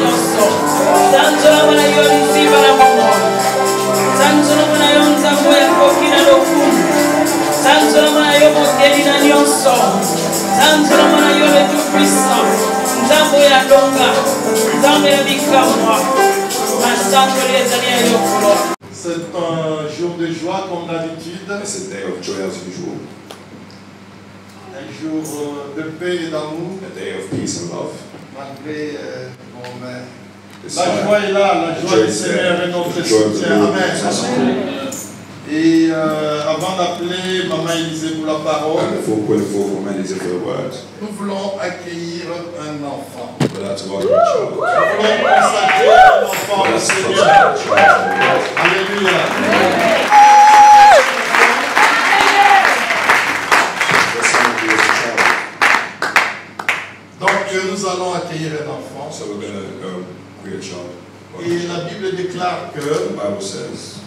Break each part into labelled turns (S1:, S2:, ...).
S1: nyonso sanzola mwana yo liziba na bomoi sanzola mwana yo nzambo ya koki na lokumu sanzola mwana yo moteli na nyonso sanzola mwana yo le tout puissant nzambo ya longa nzambo ya bikamwa masangoli ezali ya yokolo.
S2: C'est un jour de joie comme d'habitude.
S3: It's a day of joy as usual.
S2: Un jour de paix et d'amour.
S3: A day of peace and love.
S2: Malgré
S3: It's
S2: la joie est là, la joie du Seigneur est notre soutien. Amen. Et avant d'appeler Maman Élisée pour la parole,
S3: before calling for Maman Élisée for the word,
S2: nous voulons accueillir un enfant.
S3: we'd like to welcome a child.
S2: Nous voulons consacrer un enfant au Seigneur. Alléluia. Donc nous allons accueillir un enfant.
S3: So we're going to create a child.
S2: Et la Bible déclare que
S3: The Bible says,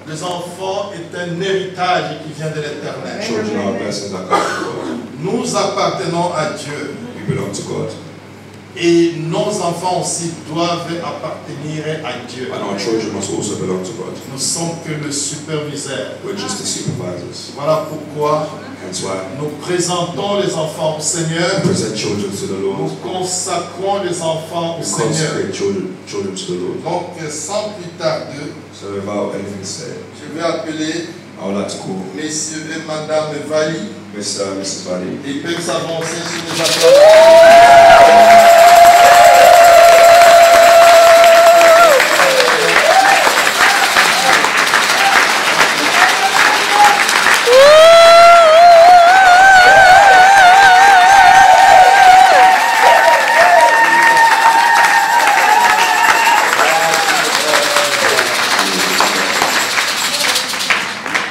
S2: les enfants est un héritage qui vient de l'Éternel.
S3: children are blessings that come from God.
S2: Nous appartenons à Dieu.
S3: We belong to God.
S2: Et nos enfants aussi doivent appartenir à Dieu.
S3: And our children must also belong to God.
S2: Nous sommes que le superviseur.
S3: We're just the supervisors.
S2: Voilà pourquoi
S3: Hence why
S2: nous présentons les enfants au Seigneur.
S3: we present children to the
S2: Nous
S3: Lord.
S2: consacrons les enfants au
S3: We
S2: Seigneur.
S3: consecrate children to the Lord.
S2: Donc sans plus tarder,
S3: So without anything to say,
S2: je vais appeler
S3: I would like to call
S2: Messieurs et Madame Vali.
S3: Mr. and Mrs. Valley.
S2: Ils peuvent s'avancer sur les applaudissements.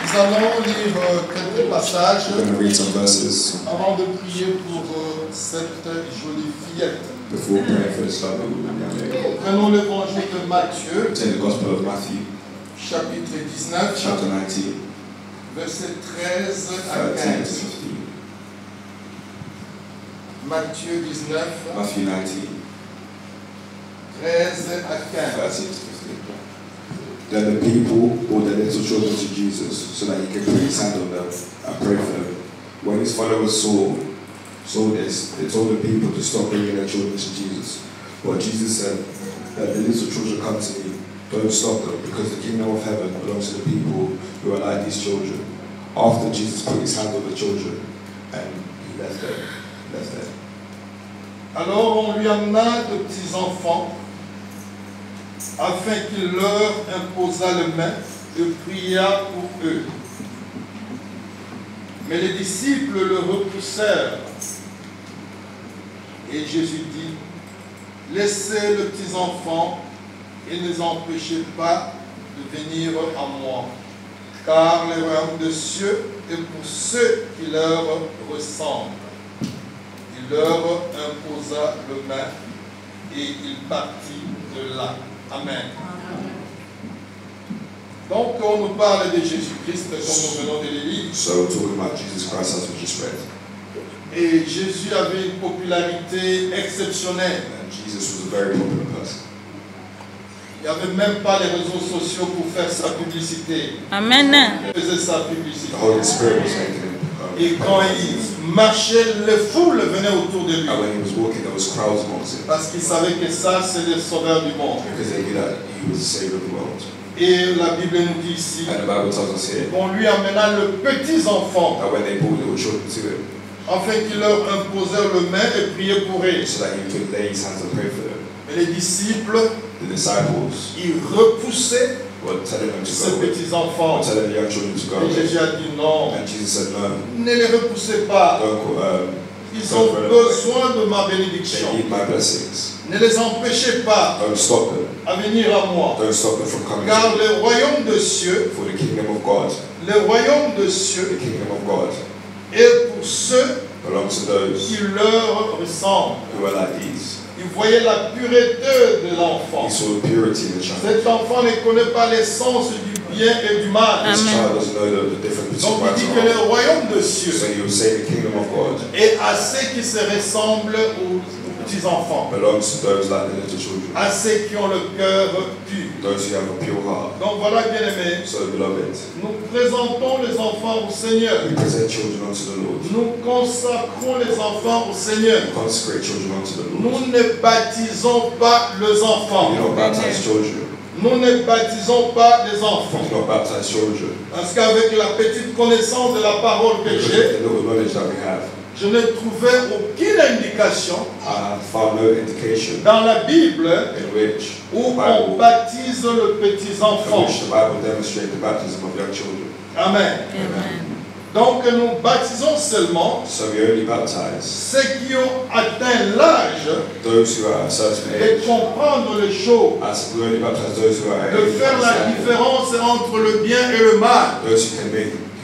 S2: Nous allons lire quelques passages
S3: We're going to read some verses
S2: avant de prier pour cette jolie fillette.
S3: before praying for this lovely young lady.
S2: Prenons l'évangile de Matthieu,
S3: Take the Gospel of Matthew,
S2: chapitre 19,
S3: chapter 19,
S2: versets 13 à
S3: 13 to
S2: 15.
S3: 15.
S2: Matthieu 19,
S3: Matthew 19,
S2: 13 à 15.
S3: 13 to 15. Then the people brought their little children to Jesus so that he could put his hand on them and pray for them. When his followers saw this, they told the people to stop bringing their children to Jesus. But Jesus said, "Let the little children come to me. Don't stop them, because the kingdom of heaven belongs to the people who are like these children." After Jesus put his hand on the children and he left them.
S2: Alors on lui amena de petits enfants afin qu'il leur imposât les mains et pria pour eux. Mais les disciples le repoussèrent. Et Jésus dit, laissez les petits enfants et ne les empêchez pas de venir à moi, car le royaume des cieux est pour ceux qui leur ressemblent. Il leur imposa le main et il partit de là. Amen. Donc on nous parle de Jésus-Christ comme nous venons de le lire.
S3: So we're talking about Jesus Christ as we just read.
S2: Et Jésus avait une popularité exceptionnelle.
S3: And Jesus was a very popular person.
S2: Il n'y avait même pas les réseaux sociaux pour faire sa publicité.
S1: Amen.
S2: Il faisait sa publicité.
S3: The Holy Spirit was making him.
S2: Et quand il marchait, les foules venaient autour de lui.
S3: And when he was walking, there was crowds amongst him.
S2: Parce qu'il savait que ça, c'est le sauveur du monde.
S3: Because they knew that he was the Savior of the world.
S2: Et la Bible nous dit ici,
S3: And the Bible tells us here
S2: on lui amena les petits enfants,
S3: that when they brought little children to him,
S2: afin qu'il leur imposèrent le main et priait pour eux.
S3: so that he could lay his hands and pray for them.
S2: Et les disciples,
S3: The disciples
S2: ils repoussaient
S3: were telling them to
S2: ces
S3: go away,
S2: petits
S3: were
S2: enfants.
S3: telling the young children to go
S2: Et
S3: away.
S2: Jésus a dit non,
S3: And Jesus said, no,
S2: ne les repoussez pas. Ils ont besoin de ma
S3: they
S2: bénédiction.
S3: need my blessings.
S2: Ne les empêchez pas
S3: Don't stop them.
S2: à venir à moi.
S3: Don't stop them from coming
S2: Car
S3: to me.
S2: le royaume des cieux,
S3: For the kingdom of God,
S2: le royaume des
S3: the
S2: cieux
S3: kingdom of God
S2: est pour ceux
S3: belongs to those
S2: qui leur ressemblent.
S3: who are like these.
S2: Ils voyaient la pureté de l'enfant.
S3: He saw the purity in the child.
S2: Cet enfant ne connaît pas l'essence du bien et du mal.
S3: This
S1: Amen.
S3: child doesn't know the difference
S2: Donc
S3: between
S2: il
S3: right
S2: dit
S3: and
S2: que le
S3: wrong.
S2: royaume des
S3: So
S2: cieux
S3: he would say the kingdom of God
S2: est à ceux qui se ressemblent aux petits-enfants,
S3: belongs to those like the little children,
S2: à ceux qui ont le cœur pur.
S3: those who have a pure heart.
S2: Donc voilà, bien-aimés,
S3: So, beloved,
S2: nous présentons les enfants au Seigneur.
S3: we present children unto the Lord.
S2: Nous consacrons les enfants au Seigneur.
S3: Consecrate children unto the Lord.
S2: Nous ne baptisons pas les enfants.
S3: We do not baptize children.
S2: Nous ne baptisons pas les enfants.
S3: We do not baptize children.
S2: Parce qu'avec la petite connaissance de la parole que
S3: Because of
S2: j'ai,
S3: the little knowledge that we have,
S2: je n'ai trouvé aucune indication
S3: I have found no indication
S2: dans la Bible
S3: in which
S2: où
S3: the
S2: on
S3: Bible,
S2: baptise les
S3: in
S2: petits-enfants.
S3: which the Bible demonstrates the baptism of young children.
S2: Amen. Donc nous baptisons seulement
S3: So we only baptize
S2: ceux qui ont atteint l'âge
S3: those who are at a certain
S2: de
S3: age.
S2: comprendre les choses,
S3: As we only baptize those who are
S2: de
S3: able to
S2: faire la
S3: understand it.
S2: différence entre le bien et le mal.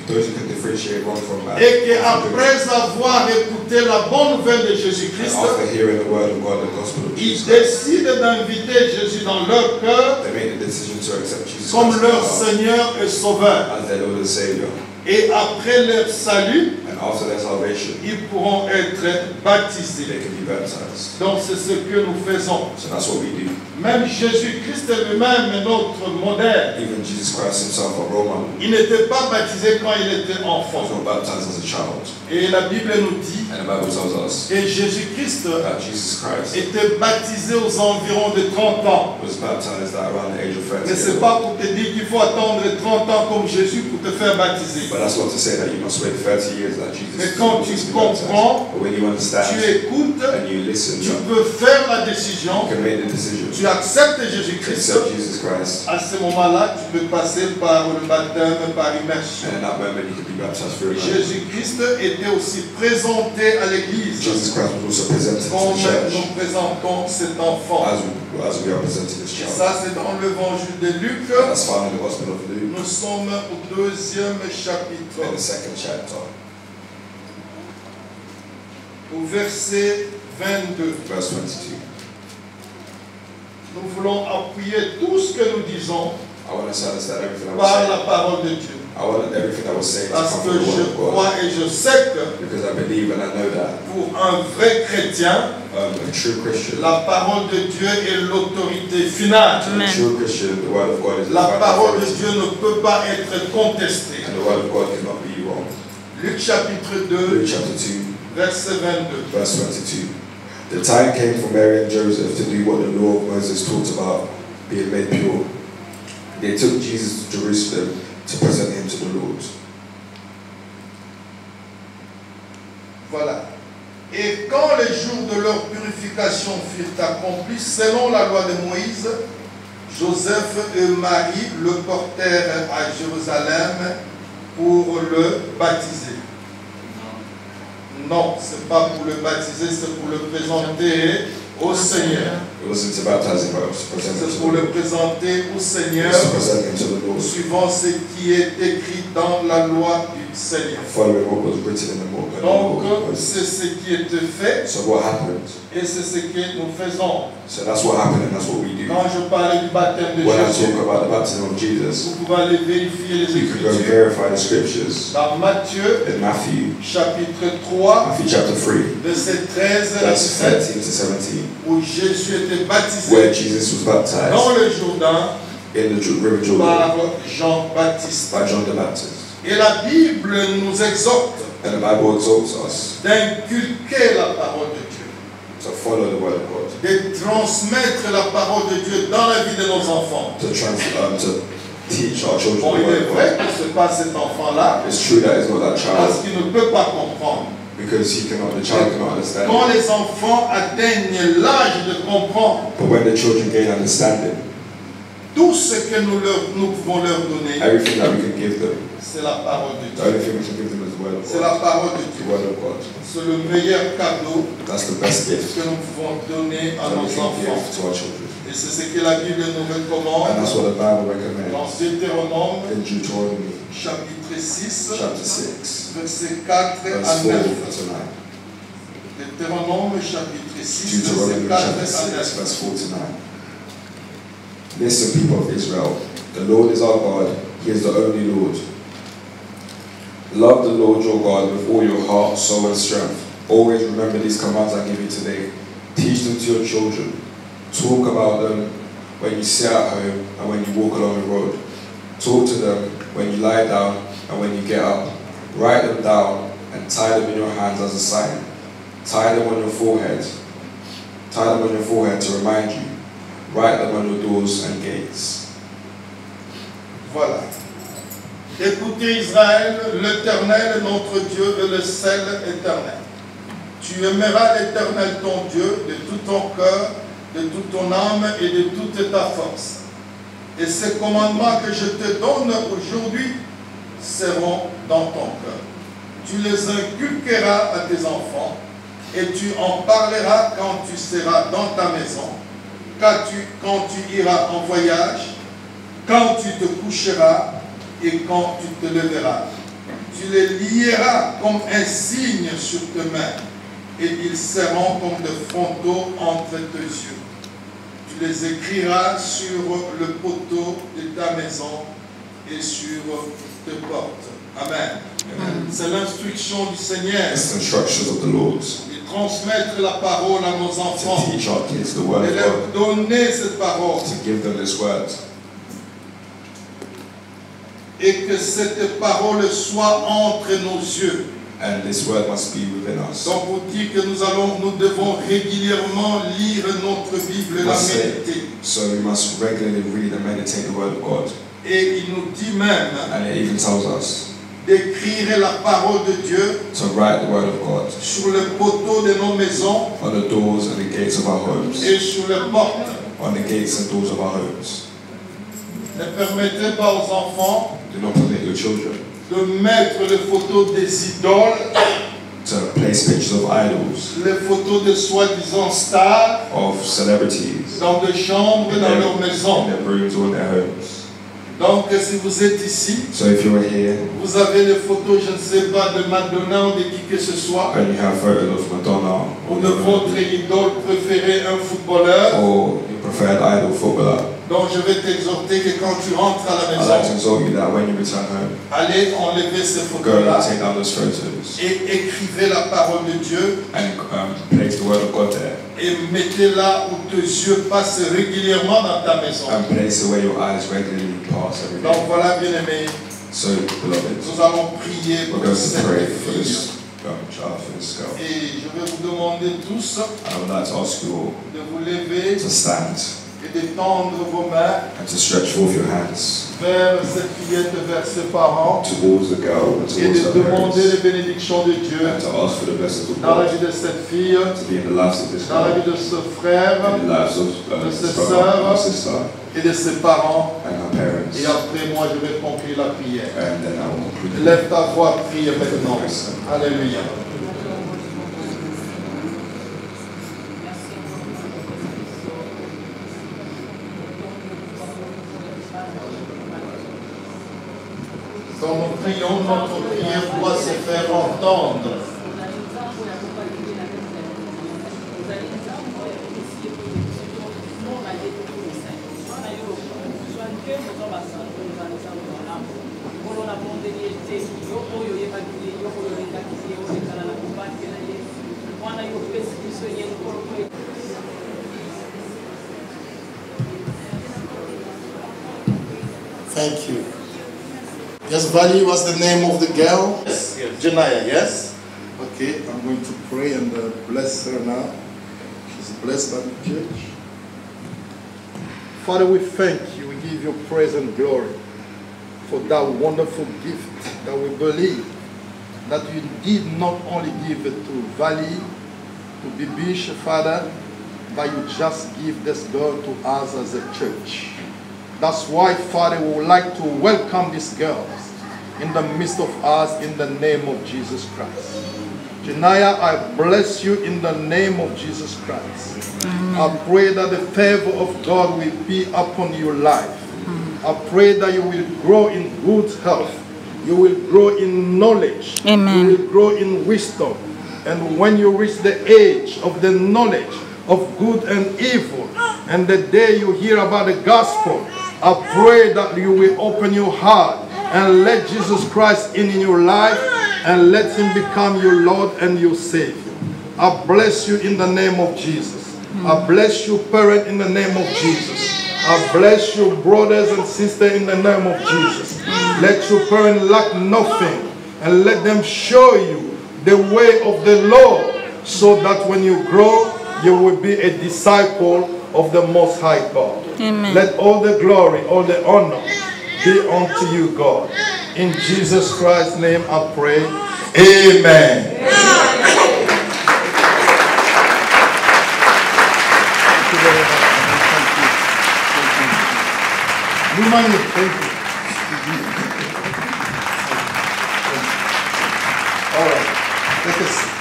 S3: Those who can differentiate wrong from bad.
S2: Et qu'après avoir écouté la bonne nouvelle de
S3: And
S2: Jésus-Christ,
S3: after hearing the word of God, the gospel of
S2: ils
S3: Jesus,
S2: décident d'inviter Jésus dans leur cœur
S3: they make the decision to accept Jesus
S2: comme
S3: Christ
S2: leur
S3: as
S2: Seigneur et Sauveur.
S3: their Lord and Savior.
S2: Et après leur salut,
S3: And after their salvation,
S2: ils pourront être baptisés.
S3: they can be baptized.
S2: Donc c'est ce que nous faisons.
S3: So that's what we do.
S2: Même Jésus-Christ lui-même est notre modèle.
S3: Even Jesus Christ himself, our role model,
S2: Il n'était pas baptisé quand il était
S3: was
S2: enfant.
S3: not baptized as a child.
S2: Et la Bible nous dit
S3: And the Bible tells us
S2: que Jésus-Christ
S3: that Jesus Christ
S2: était baptisé aux environs de 30 ans.
S3: was baptized at around the age of 30
S2: Mais ce n'est
S3: years
S2: pas
S3: old.
S2: pour te dire qu'il faut attendre 30 ans comme Jésus pour te faire baptiser.
S3: But that's not to say that you must wait 30 years like Jesus
S2: Mais quand tu
S3: was to be baptized.
S2: comprends,
S3: But when you
S2: Tu
S3: understand
S2: écoutes,
S3: and you listen,
S2: tu
S3: you
S2: peux faire la décision,
S3: can make the decision
S2: tu acceptes
S3: to
S2: Jésus-Christ.
S3: accept Jesus Christ.
S2: À ce moment-là, tu peux passer par le baptême, par immersion.
S3: And in that moment, you can be baptized through life.
S2: Jésus-Christ était aussi présenté à l'Église
S3: Jesus Christ was also presented to
S2: comme
S3: the church
S2: nous présentons cet enfant.
S3: as we are presenting this
S2: Et
S3: child.
S2: ça, c'est dans l'évangile de Luc.
S3: And that's found in the Gospel of Luke
S2: Nous sommes au 2e chapitre,
S3: in the 2nd chapter,
S2: au verset 22.
S3: verse 22.
S2: Nous voulons appuyer tout ce que nous disons
S3: I want us to understand everything I was
S2: par
S3: saying.
S2: la parole de Dieu.
S3: I want everything I was saying to
S2: Parce
S3: come
S2: que
S3: from the
S2: je
S3: Word of God.
S2: crois et je sais que
S3: Because I believe and I know that
S2: pour un vrai chrétien,
S3: a true Christian,
S2: la parole de Dieu est l'autorité finale.
S3: a true Christian, the Word of God is the
S2: La
S3: final
S2: parole de
S3: authority.
S2: Dieu ne peut pas être contestée.
S3: And the Word of God cannot be wrong.
S2: Luc chapitre 2,
S3: Luke chapter 2,
S2: verset 22.
S3: verse 22. The time came for Mary and Joseph to do what the law of Moses talked about, being made pure. They took Jesus to Jerusalem to present him to the Lord.
S2: Voilà. Et quand les jours de leur purification furent accomplis, selon la loi de Moïse, Joseph et Marie le portèrent à Jérusalem pour le baptiser. Non, ce n'est pas pour le baptiser, c'est pour le présenter au Seigneur.
S3: It wasn't to baptize him, but it was to present him
S2: C'est
S3: to
S2: pour
S3: the
S2: le
S3: Lord.
S2: présenter au
S3: It
S2: Seigneur,
S3: was to present him to the Lord,
S2: suivant ce qui est écrit dans la loi du Seigneur.
S3: following what was written in the book.
S2: Donc, c'est ce qui était fait
S3: So what happened?
S2: et c'est ce que nous faisons.
S3: So that's what happened and that's what we do.
S2: Quand je parlais du baptême de
S3: When I
S2: Jésus,
S3: talk about the baptism of Jesus,
S2: vous pouvez aller vérifier les
S3: you can go
S2: Écritures.
S3: verify the scriptures
S2: Dans Matthieu,
S3: in Matthew,
S2: chapitre 3,
S3: Matthew chapter 3,
S2: verset 13 à
S3: verses
S2: 17,
S3: 13 to 17,
S2: où Jésus était
S3: where
S2: baptisé
S3: Jesus was baptized
S2: dans le Jourdain
S3: in the river Jordan
S2: par Jean-Baptiste.
S3: by John the Baptist.
S2: Et la Bible nous exhorte
S3: And the Bible exalts us
S2: d'inculquer la parole de Dieu,
S3: to follow the word of God,
S2: de transmettre la parole de Dieu dans la vie de nos enfants.
S3: to teach our children
S2: Bon,
S3: the
S2: il
S3: word
S2: est
S3: of
S2: vrai
S3: God.
S2: que ce n'est pas cet enfant-là,
S3: It's true that it's not that
S2: parce
S3: child
S2: qu'il ne peut pas comprendre.
S3: because the child cannot understand.
S2: Quand les enfants atteignent l'âge de comprendre,
S3: But when the children gain understanding,
S2: tout ce que nous pouvons leur donner,
S3: everything that we can give them,
S2: c'est la parole de
S3: the
S2: Dieu.
S3: only thing we can give them is the word of
S2: C'est la
S3: God.
S2: parole de
S3: The
S2: Dieu.
S3: word of God.
S2: C'est le meilleur cadeau
S3: That's the best gift
S2: que nous pouvons donner à
S3: that we
S2: nos
S3: can give
S2: enfants.
S3: to our children.
S2: Et c'est ce que la Bible nous
S3: And
S2: recommande
S3: that's what the Bible
S2: dans
S3: recommends
S2: Deutéronome,
S3: in Deuteronomy
S2: chapitre 6,
S3: chapter 6,
S2: versets 4
S3: verse
S2: à
S3: 4
S2: 9.
S3: to 9.
S2: Deutéronome, chapitre 6,
S3: Deuteronomy
S2: versets 4
S3: chapter
S2: à
S3: 6,
S2: 9.
S3: verse 4 to 9. Listen, people of Israel, the Lord is our God, He is the only Lord. Love the Lord your God with all your heart, soul, and strength. Always remember these commands I give you today. Teach them to your children. Talk about them when you sit at home and when you walk along the road. Talk to them when you lie down and when you get up. Write them down and tie them in your hands as a sign. Tie them on your forehead. Tie them on your forehead to remind you. Write them on your doors and gates.
S2: Voilà. Écoutez Israël, l'Éternel, notre Dieu, est le seul éternel. Tu aimeras l'Éternel ton Dieu de tout ton cœur, de toute ton âme et de toute ta force. Et ces commandements que je te donne aujourd'hui seront dans ton cœur. Tu les inculqueras à tes enfants et tu en parleras quand tu seras dans ta maison, quand tu iras en voyage, quand tu te coucheras et quand tu te leveras. Tu les lieras comme un signe sur tes mains et ils seront comme des frontaux entre tes yeux. Tu les écriras sur le poteau de ta maison et sur tes portes. Amen. C'est l'instruction du Seigneur.
S3: It's the instructions of the Lord.
S2: De transmettre la parole à nos enfants.
S3: To teach our kids the word
S2: De
S3: of
S2: leur
S3: God.
S2: donner cette parole.
S3: To give them this word.
S2: Et que cette parole soit entre nos yeux.
S3: And this word must be within us.
S2: Donc vous dit que nous devons régulièrement lire notre Bible et la méditer.
S3: So we must regularly read and meditate the word of God.
S2: Et il nous dit même
S3: And it even tells us
S2: d'écrire la parole de Dieu
S3: to write the word of God
S2: sur le poteau de nos maisons
S3: on the doors and the gates of our homes.
S2: et sur les portes.
S3: On the gates and doors of our homes.
S2: Ne permettez pas aux enfants
S3: Do not permit your children
S2: de mettre les photos des idoles,
S3: to place pictures of idols,
S2: les photos de soi-disant stars
S3: of celebrities
S2: dans des chambres, dans leur maison.
S3: in their rooms or in their homes.
S2: Donc si vous êtes ici,
S3: So if you're here
S2: vous avez les photos, je ne sais pas, de Madonna ou de qui que ce soit,
S3: and you have photos of Madonna
S2: ou de votre idole préférée, un footballeur,
S3: or your preferred idol footballer,
S2: donc je vais t'exhorter que quand tu rentres à la
S3: I'd like to
S2: maison,
S3: exhort you that when you return home,
S2: allez enlever ces
S3: go
S2: photos-là
S3: and take down those photos
S2: et écrivez la parole de Dieu
S3: and place the word of God there
S2: et mettez-la où tes yeux passent régulièrement dans ta maison.
S3: and place it where your eyes regularly pass every day.
S2: Donc voilà, bien-aimés,
S3: So, beloved,
S2: nous allons prier
S3: we're
S2: pour
S3: going to
S2: cette
S3: pray for
S2: fille.
S3: this child, for this girl.
S2: Et je vais vous demander tous
S3: And I would like to ask you all
S2: de vous lever
S3: to stand
S2: et d'étendre vos mains
S3: and to stretch forth your hands
S2: vers cette fillette, vers ses parents,
S3: towards the girl and
S2: et
S3: towards
S2: de
S3: her
S2: demander
S3: parents,
S2: les bénédictions de Dieu
S3: and to ask for the blessings of
S2: dans la
S3: God
S2: vie de cette fille,
S3: to be in the lives of this
S2: dans la
S3: girl,
S2: vie de ce frère
S3: in the lives of
S2: de
S3: this
S2: ses
S3: brother and
S2: sœurs
S3: sister
S2: et de ses parents.
S3: and her parents.
S2: Et après moi, je vais conclure la prière.
S3: And then I will conclude.
S2: Lève ta voix, prie maintenant. Alléluia. Quand nous prions, notre prière doit se faire entendre. Thank you. Yes, Vali, what's the name of the girl? Yes, Janaya, yes? Okay, I'm going to pray and bless her now. She's blessed by the church. Father, we thank you. We give you praise and glory for that wonderful gift that we believe that you did not only give it to Vali, to Bibish, Father, but you just give this girl to us as a church. That's why, Father, we would like to welcome these girls in the midst of us in the name of Jesus Christ. Janaya, I bless you in the name of Jesus Christ. I pray that the favor of God will be upon your life. I pray that you will grow in good health. You will grow in knowledge.
S4: Amen.
S2: You will grow in wisdom. And when you reach the age of the knowledge of good and evil, and the day you hear about the gospel, I pray that you will open your heart and let Jesus Christ in your life and let him become your Lord and your Savior. I bless you in the name of Jesus. I bless you, parent, in the name of Jesus. I bless you, brothers and sisters, in the name of Jesus. Let your parents lack nothing, and let them show you the way of the Lord, so that when you grow, you will be a disciple of the Most High God.
S4: Amen.
S2: Let all the glory, all the honor be unto you, God. In Jesus Christ's name I pray. Amen. Thank you. All right. Take a seat.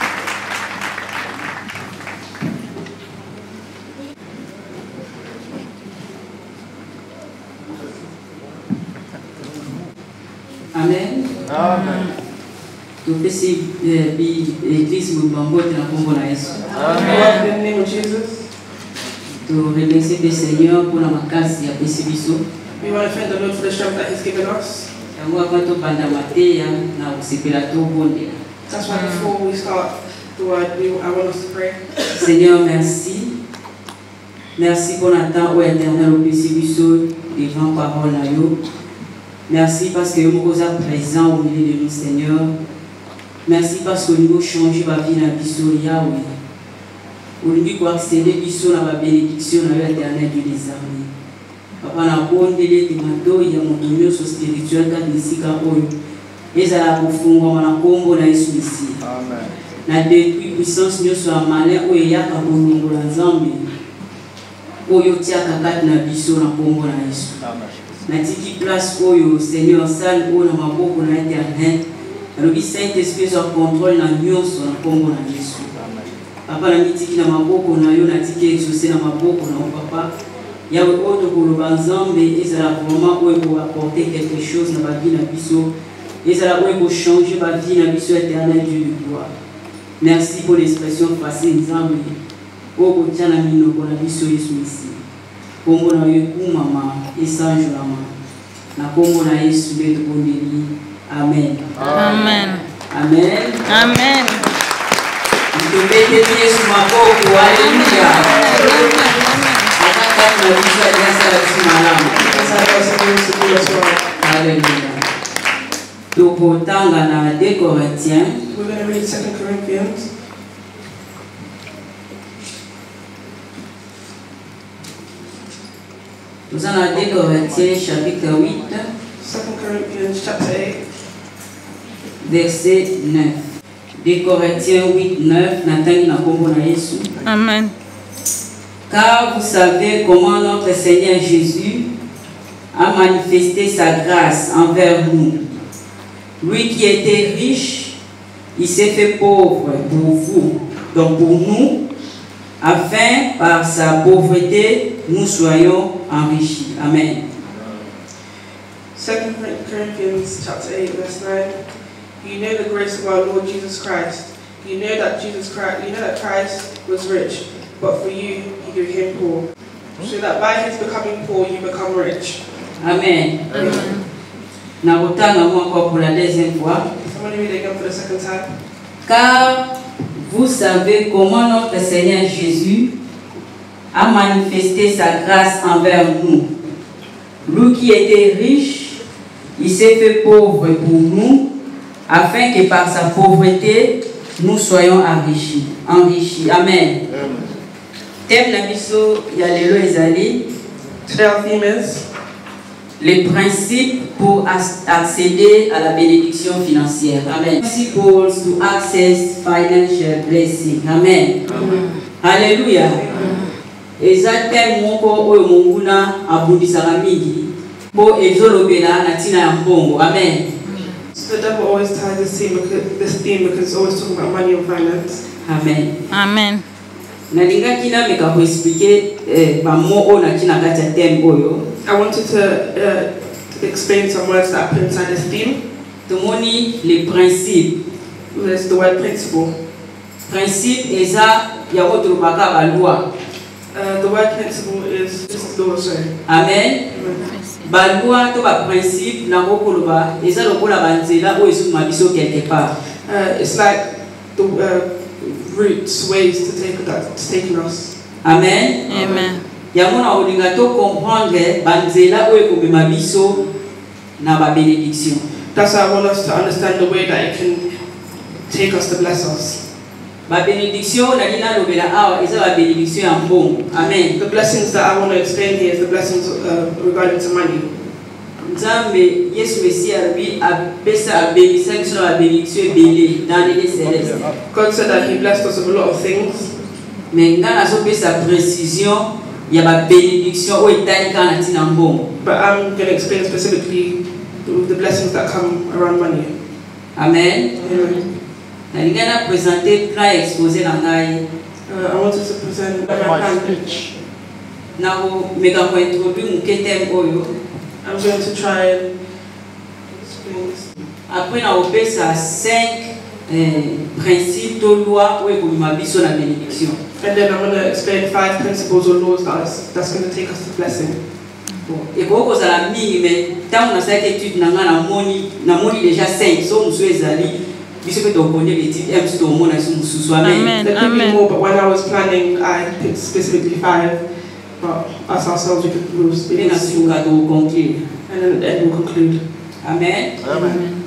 S5: Amen.
S2: Amen.
S5: Donc, c'est l'église Moubambo de la Congo na Yesu.
S1: Amen. In the name of Jesus.
S5: To remercier le Seigneur pour la makasi ya pesibiso.
S1: We want to thank the Lord for the strength that He's given us.
S5: Yango avant to banda mateya na kusepela to bonde.
S1: That's why before we start the word, I want us to pray.
S5: Seigneur, merci. Merci pour le temps où éternel au pesibiso devant parole na yo. Merci parce que vous êtes présent au milieu de nous, Seigneur. Merci parce que nous changé ma vie dans la vie Yahweh. Aujourd'hui, pour accéder à la bénédiction de l'éternel du désarmé. Papa, na bonne délai de mato, il y a mon donné sur spirituel car ici car eux, ils allaient au fond comme la combo na Yesu ici.
S2: Amen.
S5: Na détruit puissance nous sur un malin où il y a qu'à bonongo la zambi. Où il y a qu'à quatre na biso na combo na Yesu.
S2: Amen.
S5: Natiki place oyo Seigneur salle oyo na maboko na éternel. Le Saint-Esprit soit contrôle na nyonso na kombo na Yesu. Papa na mitiki na maboko na yo natiki exaucer na maboko na papa. Yawe oto koloba nzambe ezala vraiment oyo pour apporter quelque chose na ba vie na biso. Ezala oyo pour changer ba vie na biso éternel Dieu de gloire. Merci pour l'expression facile nzambe. Oyo tiana minoko na biso Yesu ici. Kombo na yo kumama esanjo na kombo na Yesu de tokondeli. Amen.
S4: Amen.
S5: Amen.
S4: Amen.
S5: Mtubete Yesu maboko. Haleluya. Ataka na visa ya sala simalamu. Haleluya. Tukotanga na 2 Corinthiens.
S1: We're going to read 2 Corinthians.
S5: Nous allons à 2 Corinthiens chapitre 8.
S1: 2 Corinthians chapter 8.
S5: Verset 9. 2 Corinthiens 8, 9. Nathalie na kombo na Yesu.
S4: Amen.
S5: Car vous savez comment notre Seigneur Jésus a manifesté sa grâce envers nous. Lui qui était riche, il s'est fait pauvre pour vous, donc pour nous, afin par sa pauvreté nous soyons enrichis. Amen.
S1: 2 Corinthians chapter 8 verse 9. You know the grace of our Lord Jesus Christ. You know that Christ was rich, but for you he became poor, so that by his becoming poor you become rich.
S5: Amen. Na kutanga encore pour la deuxième fois.
S1: Somebody read it again for the second time.
S5: Car vous savez comment notre Seigneur Jésus a manifesté sa grâce envers nous. Lui qui était riche, il s'est fait pauvre pour nous, afin que par sa pauvreté, nous soyons enrichis. Amen. Thème na biso ya lelo ezali.
S1: Today our theme is
S5: Les principes pour accéder à la bénédiction financière. Amen. Principles to access financial blessing. Amen. Alléluia. Exactement moko oyo monguna abundisaka mingi po ezolobela na tina ya mbongo. Amen.
S1: so the devil always ties this theme because it's always talking about money and finance.
S5: Amen.
S4: Amen.
S5: Nalinga kina meka ko expliquer ba mo o na kina kati ya theme oyo.
S1: I wanted to explain some words that are inside this theme.
S5: Tumoni les principes.
S1: There's the word principle.
S5: Principe eza ya otulubaka ba loi.
S1: The word principle is law, sorry.
S5: Amen. Ba loi to ba principe na kokoloba eza lokola ba nzela o esuma biso quelque part.
S1: It's like the routes, ways to take us.
S5: Amen.
S4: Amen.
S5: Yango na olinga to comprendre banzela oyo komema biso na ba bénédiction.
S6: That's why I want us to understand the way that it can take us to bless us.
S5: Ba bénédiction na lina lobela awa eza ba bénédiction ya mbongo. Amen.
S6: The blessings that I want to explain here is the blessings regarding to money.
S5: Nzambe Yesu Mesia lui apesa abelisa biso na ba bénédiction ebele dans les célestes.
S6: God said that He blessed us with a lot of things.
S5: Mais nga nazopesa précision ya ba bénédiction oyo etali kaka na ntina mbongo.
S6: But I'm going to explain specifically the blessings that come around money.
S5: Amen.
S6: Amen.
S5: Nalinga na présenter plan exposé na ngai.
S6: I wanted to present my plan.
S5: Na ko meka ko introduire muke thème oyo.
S6: I'm going to try and explain this.
S5: Après na opesa 5 principes to loi oyo komema biso na bénédiction.
S6: And then I'm going to explain 5 principles or laws that's going to take us to blessing.
S5: Et pour que ça la mingi mais tant on a cette étude na moni déjà 5 so musu ezali biso pe to connaître l'étude et biso to mona so musu amen.
S6: There could be more, but when I was planning I picked specifically 5. But us ourselves we could speak and then we'll conclude.
S5: Amen.
S6: Amen.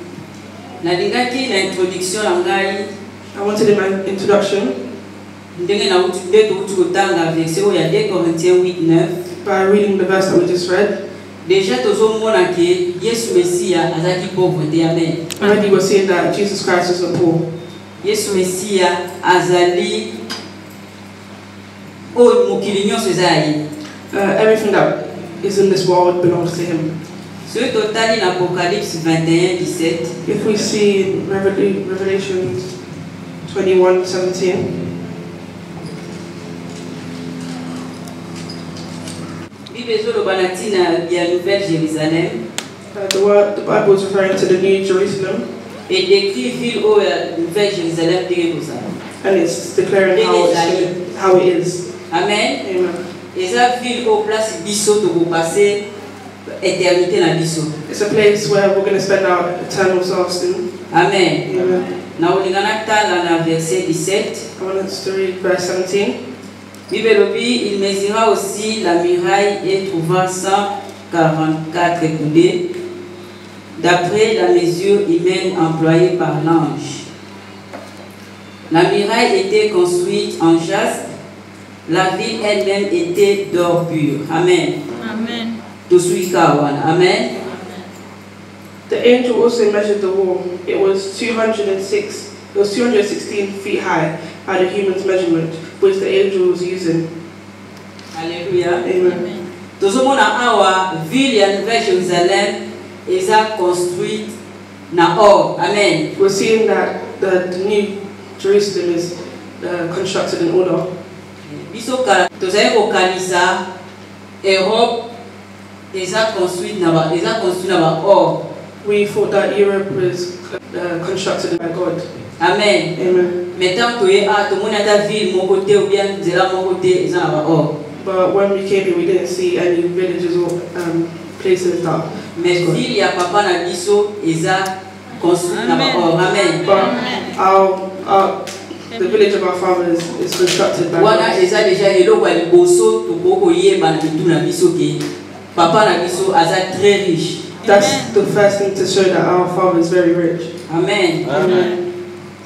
S5: Nalingaki na introduction na ngai.
S6: I wanted in my introduction
S5: ndenge na utude to ututanga verset oyo ya 2 Corinthiens 8:9
S6: by reading the verse that we just read.
S5: Déjà tozomona ke Yesu Mesia azaki pauvreté. Amen.
S6: Already we're seeing that Jesus Christ is the poor.
S5: Yesu Mesia azali o mokili nyonso ezali.
S6: Everything that is in this world belongs to Him.
S5: So totali na Apocalypse 21:17.
S6: If we see in Revelation 21:17. The Bible is referring to the New Jerusalem.
S5: Et décrit ville où la Nouvelle Jérusalem
S6: and it's declaring how it is.
S5: Amen.
S6: Amen.
S5: Et ça ville au place biso to passer éternité na biso.
S6: It's a place where we're going to spend our eternal souls in.
S5: Amen.
S6: Amen.
S5: Na olingana tala na verset 17.
S6: I want us to read verse 17.
S5: Il mesura aussi la muraille et trouva 144 coudées, d'après la mesure humaine employée par l'ange. La muraille était construite en jaspe, la ville elle-même était d'or pur. Amen.
S4: Amen.
S5: Amen.
S6: The angel also measured the wall. It was 216 feet high by the human's measurement, which the angel was using.
S5: Hallelujah.
S6: Amen.
S5: Tozomona awa ville ya Nouvelle Jérusalem eza construite na or. Amen.
S6: We're seeing that the New Jerusalem is constructed in order.
S5: Biso tozali kokanisa Europe eza construite na ba or.
S6: We thought that Europe was constructed by God.
S5: Amen.
S6: Amen.
S5: Maintenant ville mon côté ou bien nzela mon côté eza na ba or.
S6: But when we came here, we didn't see any villages or places that.
S5: Mais ville ya papa na biso eza construite na ba or. Amen.
S6: But the village of our fathers is constructed by.
S5: Wana eza déjà eloko ya liboso to koko yeba na bitu na biso ke papa na biso aza très riche.
S6: That's the first thing to show that our father is very rich.
S5: Amen.
S6: Amen.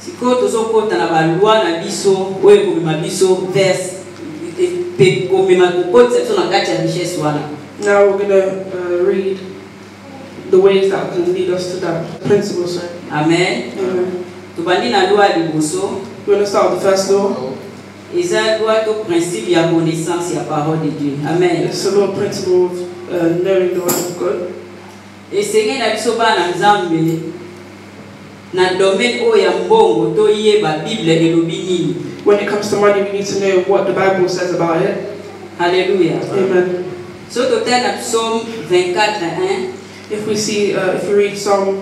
S5: Siko tozokota na ba loi na biso oyo komema biso verse pe komema kokotisa biso na kati ya richesse wana.
S6: Now we're going to read the ways that can lead us to that principle. Sorry.
S5: Amen.
S6: Amen.
S5: Tobandi na loi ya liboso.
S6: We're going to start with the first law.
S5: Eza loi to principe ya connaissance ya parole de Dieu. Amen.
S6: It's a law principle of knowing the word of God.
S5: Esenge na biso bana Nzambe na domaine oyo ya mbongo to yeba Bible elobi nini.
S6: When it comes to money, we need to know what the Bible says about it.
S5: Hallelujah.
S6: Amen.
S5: So total na Psaume 24:1.
S6: If we read Psalm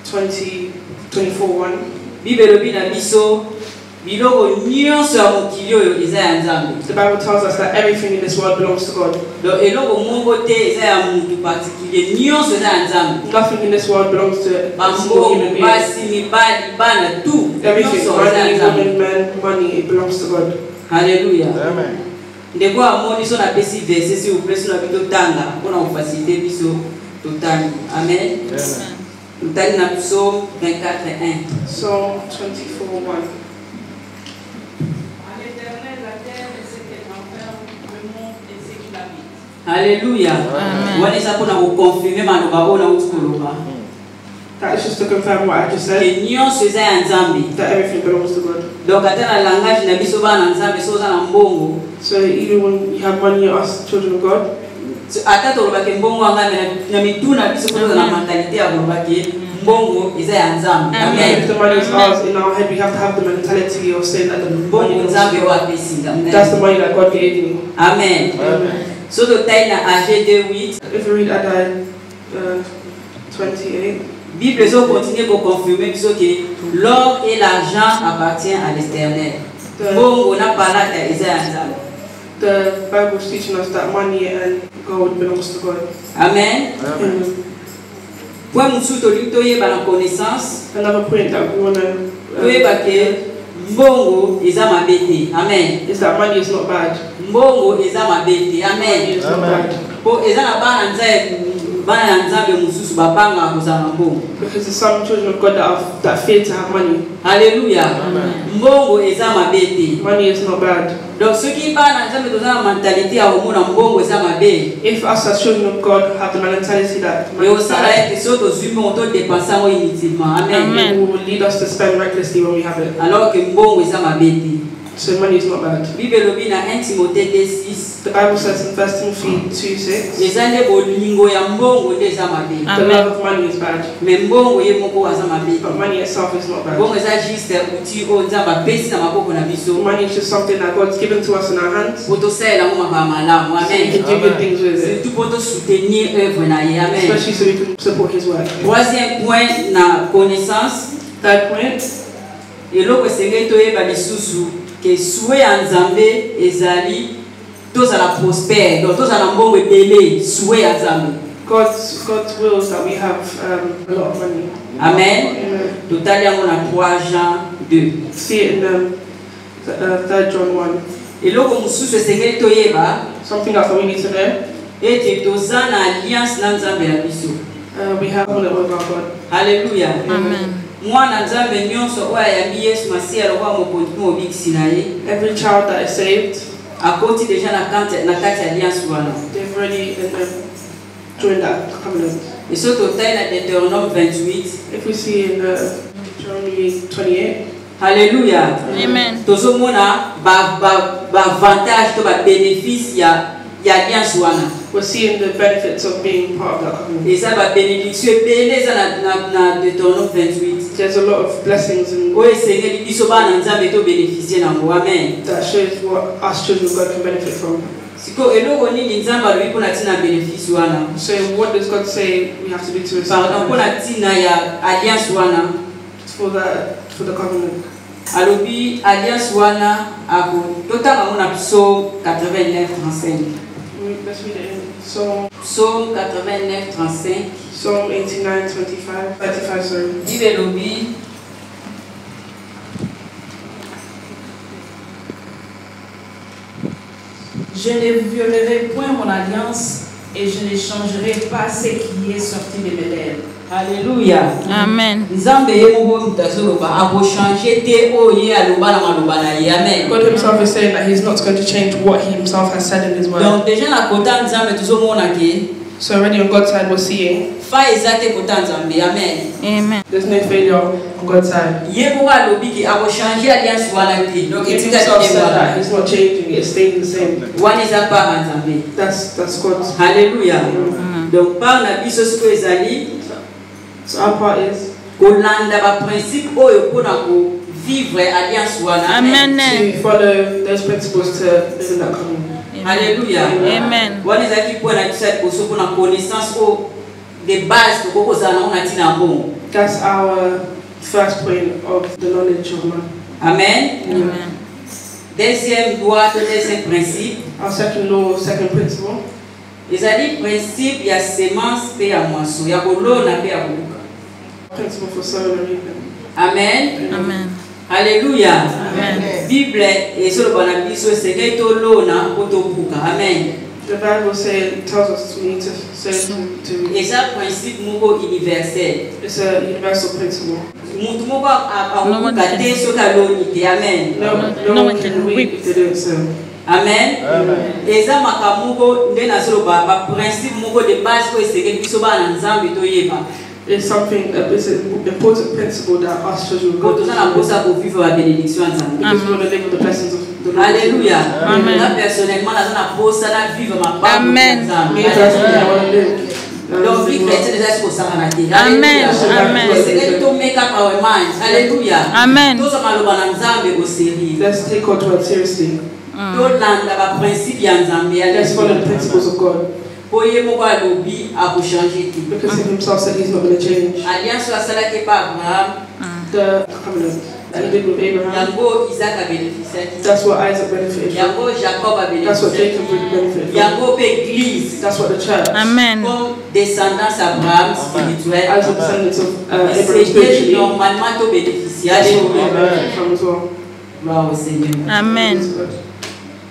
S6: 24:1,
S5: Bible elobi na biso biloko nyonso ya mokili oyo eza ya Nzambe.
S6: the Bible tells us that everything in this world belongs to God.
S5: Donc eloko moko te eza ya mutu particulier nyonso eza ya Nzambe.
S6: Nothing in this world belongs to a single human being.
S5: Basi mibali bana tout.
S6: Everything, money, women, men, money, it belongs to God.
S5: Hallelujah.
S2: Amen.
S5: ndeko amoni so na pesi verset s'il vous plaît so na bito tanga pour na faciliter biso total. Amen. Nous allons dans Psaume 24:1.
S6: Psalm 24:1.
S5: Alléluia. Amen.
S6: That is just to confirm what I just said. That everything belongs to God. So even when you have money, you ask children of God.
S5: Amen.
S6: If the money is ours in our head, we have to have the mentality of saying that the money is that's the money that God gave you.
S5: Amen. So the time
S6: If you read Isaiah 28,
S5: Bible continue pour confirmer que l'or et l'argent appartiennent à l'Éternel.
S6: the Bible is teaching us that money and gold belongs to God.
S5: Amen.
S6: Another point that we want to
S5: Mbongo is mabete. Amen.
S6: is that money is not bad.
S5: Mbongo is mabete. Amen.
S6: Money is not bad. Because there's some children of God that fear to have money.
S5: Hallelujah. Mbongo is mabete.
S6: Money is not bad.
S5: Donc ceux qui parlent ensemble dans la mentalité à au monde mbongo is mabete.
S6: If us as children of God have the mentality that
S5: Mais au sein là que ceux qui humains ont dépensé inutilement. Amen.
S6: It will lead us to spend recklessly when we have it.
S5: Alors que mbongo is mabete.
S6: So money is not bad.
S5: Bible lobi na 1 Timothée 2:6.
S6: The Bible says in 1 Timothy 2:6.
S5: Ezande bolingo ya mbongo ndeza mabete.
S6: The love of money is bad.
S5: Mais mbongo ye moko aza mabete.
S6: But money itself is not bad.
S5: Mbongo eza juste outil o nzamba pesi na maboko na biso.
S6: Money is just something that God's given to us in our hands.
S5: Poto sela mo malamu. Amen.
S6: We can do good things with it.
S5: Surtout poto soutenir œuvre na ye. Amen.
S6: Especially so we can support His work.
S5: Troisième point na connaissance.
S6: Third point.
S5: Eloko esengeli toyeba lisusu que souhait en Zambé ezali tous à la prospère donc tous à la mbongo ebele souhait en Zambé.
S6: God's wills that we have a lot of money.
S5: Amen. Total yango na 3 Jean 2.
S6: See it in 3 John 1.
S5: Eloko mususu esengeli toyeba
S6: something else that we need to know.
S5: Ete toza na alliance na Nzambe ya biso.
S6: We have one with our God.
S5: Hallelujah.
S4: Amen.
S5: Mwana Nzambe nyonso oyo ayambi Yesu Masiya lokola mokonzi mpe mobikisi na ye.
S6: Every child that is saved
S5: akoti deja na kati ya alliance wana.
S6: They've already joined that covenant.
S5: Et so total na Deutéronome 28.
S6: If we see in Deuteronomy 28.
S5: Hallelujah.
S4: Amen.
S5: Tozomona ba avantage to ba bénéfice ya alliance wana.
S6: We're seeing the benefits of being part of that covenant.
S5: Et ça ba bénédiction belé ça na Deutéronome 28.
S6: There's a lot of blessings in
S5: o esengeli biso bana Nzambe to bénéficier nango. Amen.
S6: That shows what us children of God can benefit from.
S5: Siko eloko nini Nzambe alobi pona tina bénéfice wana.
S6: So what does God say we have to do to receive?
S5: Pardon pona tina ya alliance wana.
S6: For the covenant.
S5: Alobi alliance wana ako totanga mona Psaume 89:35.
S6: Let's read it in
S5: Psaume 89:35.
S6: Psalm 35, sorry.
S5: Bible lobi
S1: je ne violerai point mon alliance et je ne changerai pas ce qui est sorti de mes lèvres.
S5: Alléluia.
S4: Amen.
S5: Nzambe ye moko mutazoloba abo changer te oye aloba na maloba na ye. Amen.
S6: God himself is saying that he's not going to change what he himself has said in his word.
S5: Donc déjà na kota Nzambe tuzomona ke
S6: so already on God's side we're seeing
S5: fa ezate kota Nzambe. Amen.
S4: Amen.
S6: There's no failure on God's side.
S5: Ye moko alobi ke abo changer alliance wana te. Donc etika
S6: that he's not changing, it's staying the same.
S5: Wana eza pa Nzambe.
S6: That's God's.
S5: Hallelujah. Donc par na biso siko ezali.
S6: So our part is
S5: kolanda ba principe oyo pona ko vivre alliance wana.
S4: Amen.
S6: To follow those principles to live in that covenant.
S5: Hallelujah.
S4: Amen.
S5: Wana ezaki pona tisati koso pona connaissance o de base to koko zana ona tina bon.
S6: That's our first point of the knowledge of man.
S5: Amen.
S4: Amen.
S5: Deuxième loi, deuxième principe.
S6: Our second law, second principle.
S5: Ezali principe ya semence pe ya moisson, ya kolona pe ya koluka.
S6: Principle for sowing and reaping.
S5: Amen.
S4: Amen.
S5: Alléluia.
S6: Amen.
S5: Bible et sur le banabiso c'est que to lona otobuka. Amen.
S6: The Bible tells us we need to say to
S5: Et ça principe moko universel.
S6: it's a universal principle.
S5: Mutu moko akuka te soka loni te. Amen.
S6: No one can weep if they don't sow.
S5: Amen. Eza makamuko nde na solo ba principe moko de base ko eseke biso ba na nzambe to yeba.
S6: It's something it's an important principle that us children of God
S5: Quand on a posa pour vivre la bénédiction nzambe.
S6: because we want to live with the blessings of the Lord.
S5: Alléluia.
S4: Amen.
S5: Moi personnellement na posa na vivre ma part.
S4: Amen.
S6: Me personally, I want to live.
S5: Donc vie chrétienne déjà c'est pour ça na te.
S4: Amen. Amen.
S5: C'est to make up our minds. Alléluia.
S4: Amen.
S5: Tout ça maloba na nzambe au sérieux.
S6: Let's take God's word seriously.
S5: To landa ba principe ya nzambe.
S6: Let's follow the principles of God.
S5: Oye moko alobi a ko changer te.
S6: Because He Himself said He's not going to change.
S5: Alliance asala ke pa Abraham.
S6: The covenant that He did with Abraham,
S5: Yango Isaac a bénéficié.
S6: that's what Isaac benefited from.
S5: Yango Jacob a
S6: That's what
S5: bénéficié.
S6: Jacob benefited from.
S5: Yango pe église
S6: That's what the church,
S4: Amen.
S5: comme descendance Abraham spirituel.
S6: as the descendants of Abraham
S5: C'est
S6: spiritually,
S5: normalement to bénéficier.
S6: that's what we
S5: Alléluia.
S6: benefit from as well.
S5: Gloire au Seigneur.
S4: Amen.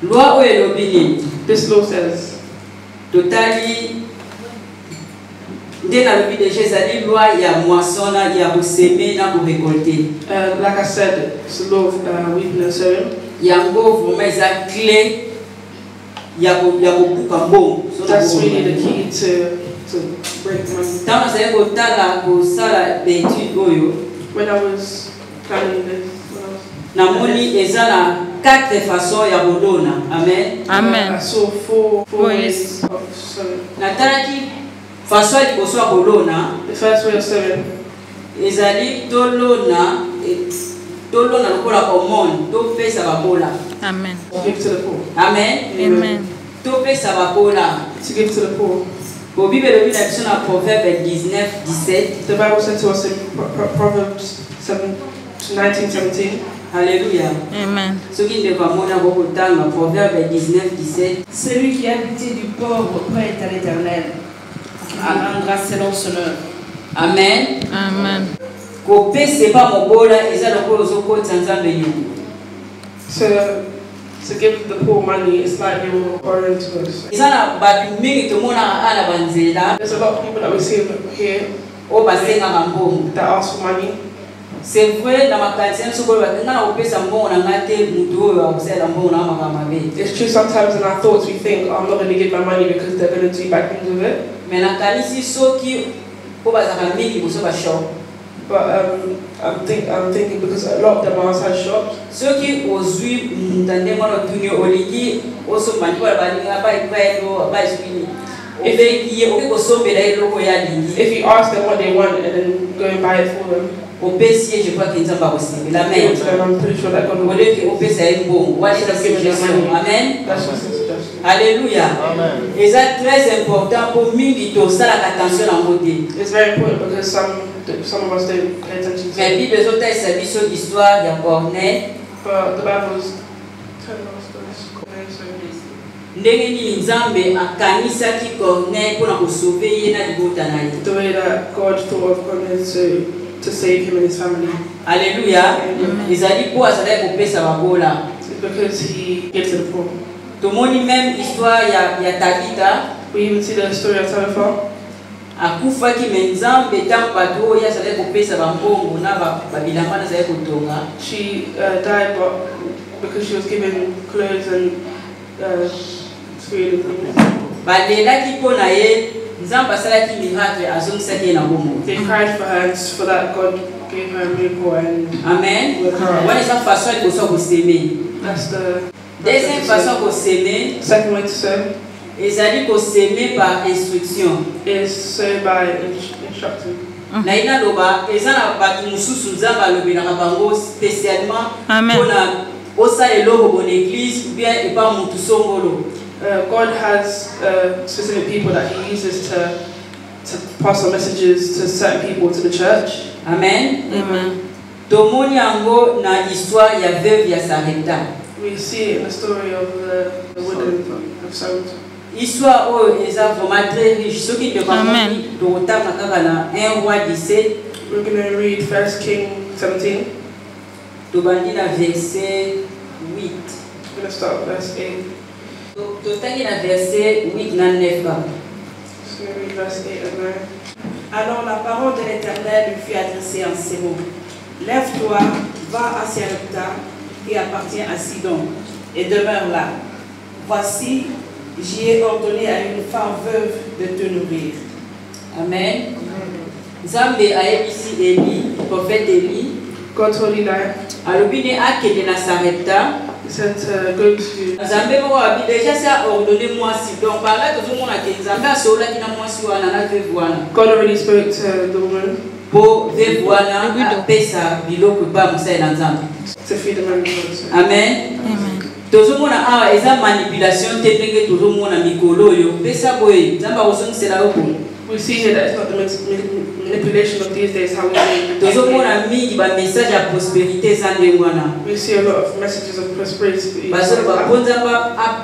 S5: Loi o elobi nini?
S6: This law says,
S5: Totali nde nalobi déjà ezali loi ya moisson na ya koseme na korécolter.
S6: like I said, it's the law of weeping and sowing.
S5: Yango vraiment eza clé ya kobuka mbongo.
S6: That's really the key to break money.
S5: Ntango nazali kotala kosala beétude oyo
S6: When I was planning this,
S5: namoni eza na 4 façons ya kolona. Amen.
S4: Amen.
S6: I saw four
S4: Ways.
S6: ways of sowing.
S5: Natalaki façon ya liboso ya kolona
S6: The first way of sowing
S5: ezali tolona lokola komone topesa bakola.
S4: Amen.
S6: to give to the poor.
S5: Amen.
S4: Amen.
S5: Topesa bakola.
S6: To give to the poor.
S5: Bo Bible elobi na biso na Proverbe 19:17.
S6: The Bible said to us in Proverbs 19:17.
S5: Alléluia.
S4: Amen.
S5: Soki ndeko amona bokotanga Proverbe 19:17.
S1: Celui qui a habité du pauvre prête à l'Éternel, rendra selon son œuvre.
S5: Amen.
S4: Amen.
S5: Kopesa pa mobola eza lokola ozokotisa nzambe yongo.
S6: To give the poor money is like you're borrowing to God.
S5: Eza na bato mingi tomona ala banzela
S6: There's a lot of people that we see here
S5: oyo basengaka mbongo.
S6: that ask for money.
S5: C'est vrai na makanisi ya sokolo bakenga na kopesa mbongo na nga te mutu oyo akosalela mbongo na makambo mabe.
S6: It's true sometimes in our thoughts we think, I'm not going to give my money because they're going to do bad things with it.
S5: Mais nakanisi soki po bazaka mingi liboso bashop.
S6: But I'm thinking because a lot of them are outside shops.
S5: Soki ozwi mutande mwana otuni olingi osombandi bala balinga bayipaelo bayizwini obekiye okosombela eloko ya lingi.
S6: If you ask them what they want and then go and buy it for them,
S5: Opesi je crois que nzamba akosembela.
S6: give it to them,
S5: Amen.
S6: I'm pretty sure that God will.
S5: Oleki opesa ye mbongo wali eza suggestion. Amen.
S6: That's just a suggestion.
S5: Alléluia. Eza très important pour mingi tosalaka attention na ngote.
S6: It's very important because some of us don't pay attention to
S5: Mais
S6: it.
S5: Bible ezotalisa biso histoire ya Corneille
S6: But the Bible's telling us this.
S5: ndenge nini nzambe akanisaki Corneille mpona kosauve ye na libota na ye.
S6: The way that God thought of Cornelius to save him and his family.
S5: Alléluia. Ezali po azalaki kopesa babola.
S6: Because he gave to the poor.
S5: Tomoni même histoire ya Tabitha
S6: We even see the story of Tabitha.
S5: akufaki me nzambe ntango bato oyo azalaki kopesa bambongo na babilamba na azalaki kotonga.
S6: She died because she was given clothes and food and things.
S5: Balelaki mpo na ye nzambe asalaki miracle azongisaki ye na bomoi.
S6: They cried for her and for that God gave her a miracle and
S5: Amen. Wana eza façon ya liboso ya koseme.
S6: that's the
S5: Deuxième façon ya koseme
S6: second way to sow
S5: ezali koseme par instruction.
S6: is sow by instructing.
S5: Na ina loba eza na bato mosusu nzambe alobelaka bango spécialement
S4: Amen.
S5: mpona osala eloko bon église ou bien epa mutu songolo.
S6: God has specific people that He uses to pass on messages to certain people to the church.
S5: Amen.
S4: Amen.
S5: Tomoni yango na histoire ya veuve ya Sarepta.
S6: We see it in the story of the widow of Sarepta.
S5: Histoire oyo eza vraiment très riche. Soki ndeko
S4: Amen.
S5: amoni tokotanga kaka na 1 roi 17.
S6: We're going to read 1 King 17.
S5: Tobandi na verset 8.
S6: I'm going to start at verse 8.
S5: Totangi na verset 8 na 9.
S6: So we read verse 8 and 9.
S1: Alors la parole de l'Éternel lui fut adressée en ces mots. Lève-toi, va à Sarepta, qui appartient à Sidon, et demeure là. Voici, j'y ai ordonné à une femme veuve de te nourrir.
S5: Amen. Nzambe ayebisi Eli, prophète Eli,
S6: God told Eli,
S5: alobi ne akende na Sarepta.
S6: he said, go to.
S5: Nzambe moko abi déjà ça ordonné mwasi. Donc par là tozomona ke Nzambe asolaki na mwasi wana na veuve wana.
S6: God already spoke to the woman
S5: Po veuve wana apesa biloko pa mosali na Nzambe.
S6: to feed the man.
S5: Amen. Tozomona awa eza manipulation te ndenge tozomona mikolo oyo pesa boye Nzambe akosongisela yo boye.
S6: We see here that it's not the manipulation of these days, how we make.
S5: Tozomona mingi ba message ya prospérité eza ndenge wana.
S6: We see a lot of messages of prosperity.
S5: Basolo bakonza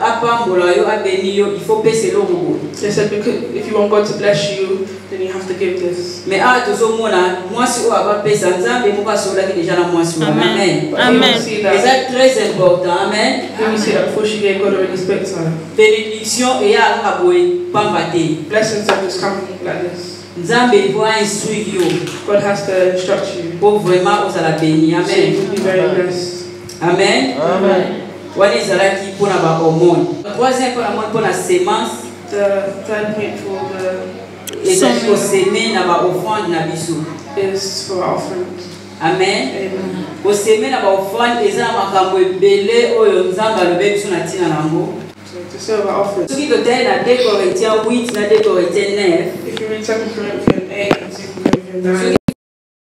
S5: apambola yo abeni yo il faut pesa eloko boye.
S6: They said because if you want God to bless you, then you have to give this.
S5: Mais awa tozomona mwasi oyo abapesa Nzambe moko asolaki deja na mwasi wana. Amen.
S6: Amen.
S5: C'est très important. Amen.
S6: Then we see that before she gave, God already spoke to her.
S5: Bénédiction eya kaka boye pamba te.
S6: Blessings don't just come like this.
S5: Nzambe doit instruire yo
S6: God has to instruct you.
S5: pour vraiment osala béni.
S6: So you
S5: Amen.
S6: will be very blessed.
S5: Amen. Wana ezalaki mpona bahormone. Troisième mpona hormone mpona sémence
S6: The third point for the
S5: ezali koseme na baoffrande na biso.
S6: is for our offerings.
S5: Amen.
S6: Amen.
S5: Koseme na baoffrande eza na makambo ebele oyo Nzambe alobi biso na ntina na yango.
S6: So to serve our offerings.
S5: Soki totali na 2 Corinthiens 8 na 2 Corinthiens 9
S6: If you read 2 Corinthians 8 and 2 Corinthians 9,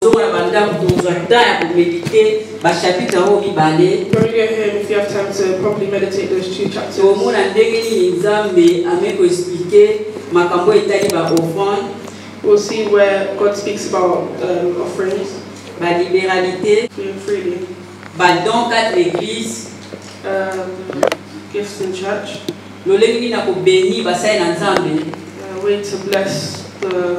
S5: tozomona bandako tozwa temps ya komedite bachapitre yango mibale.
S6: when we go here, if you have time to properly meditate those two chapters,
S5: tomona ndenge nini Nzambe ame koexplike makambo etali baoffrande,
S6: we'll see where God speaks about offerings,
S5: balibéralité,
S6: giving freely,
S5: badon 4 églises,
S6: gifts in church,
S5: lolenge nini na kobeni basali na Nzambe.
S6: way to bless the.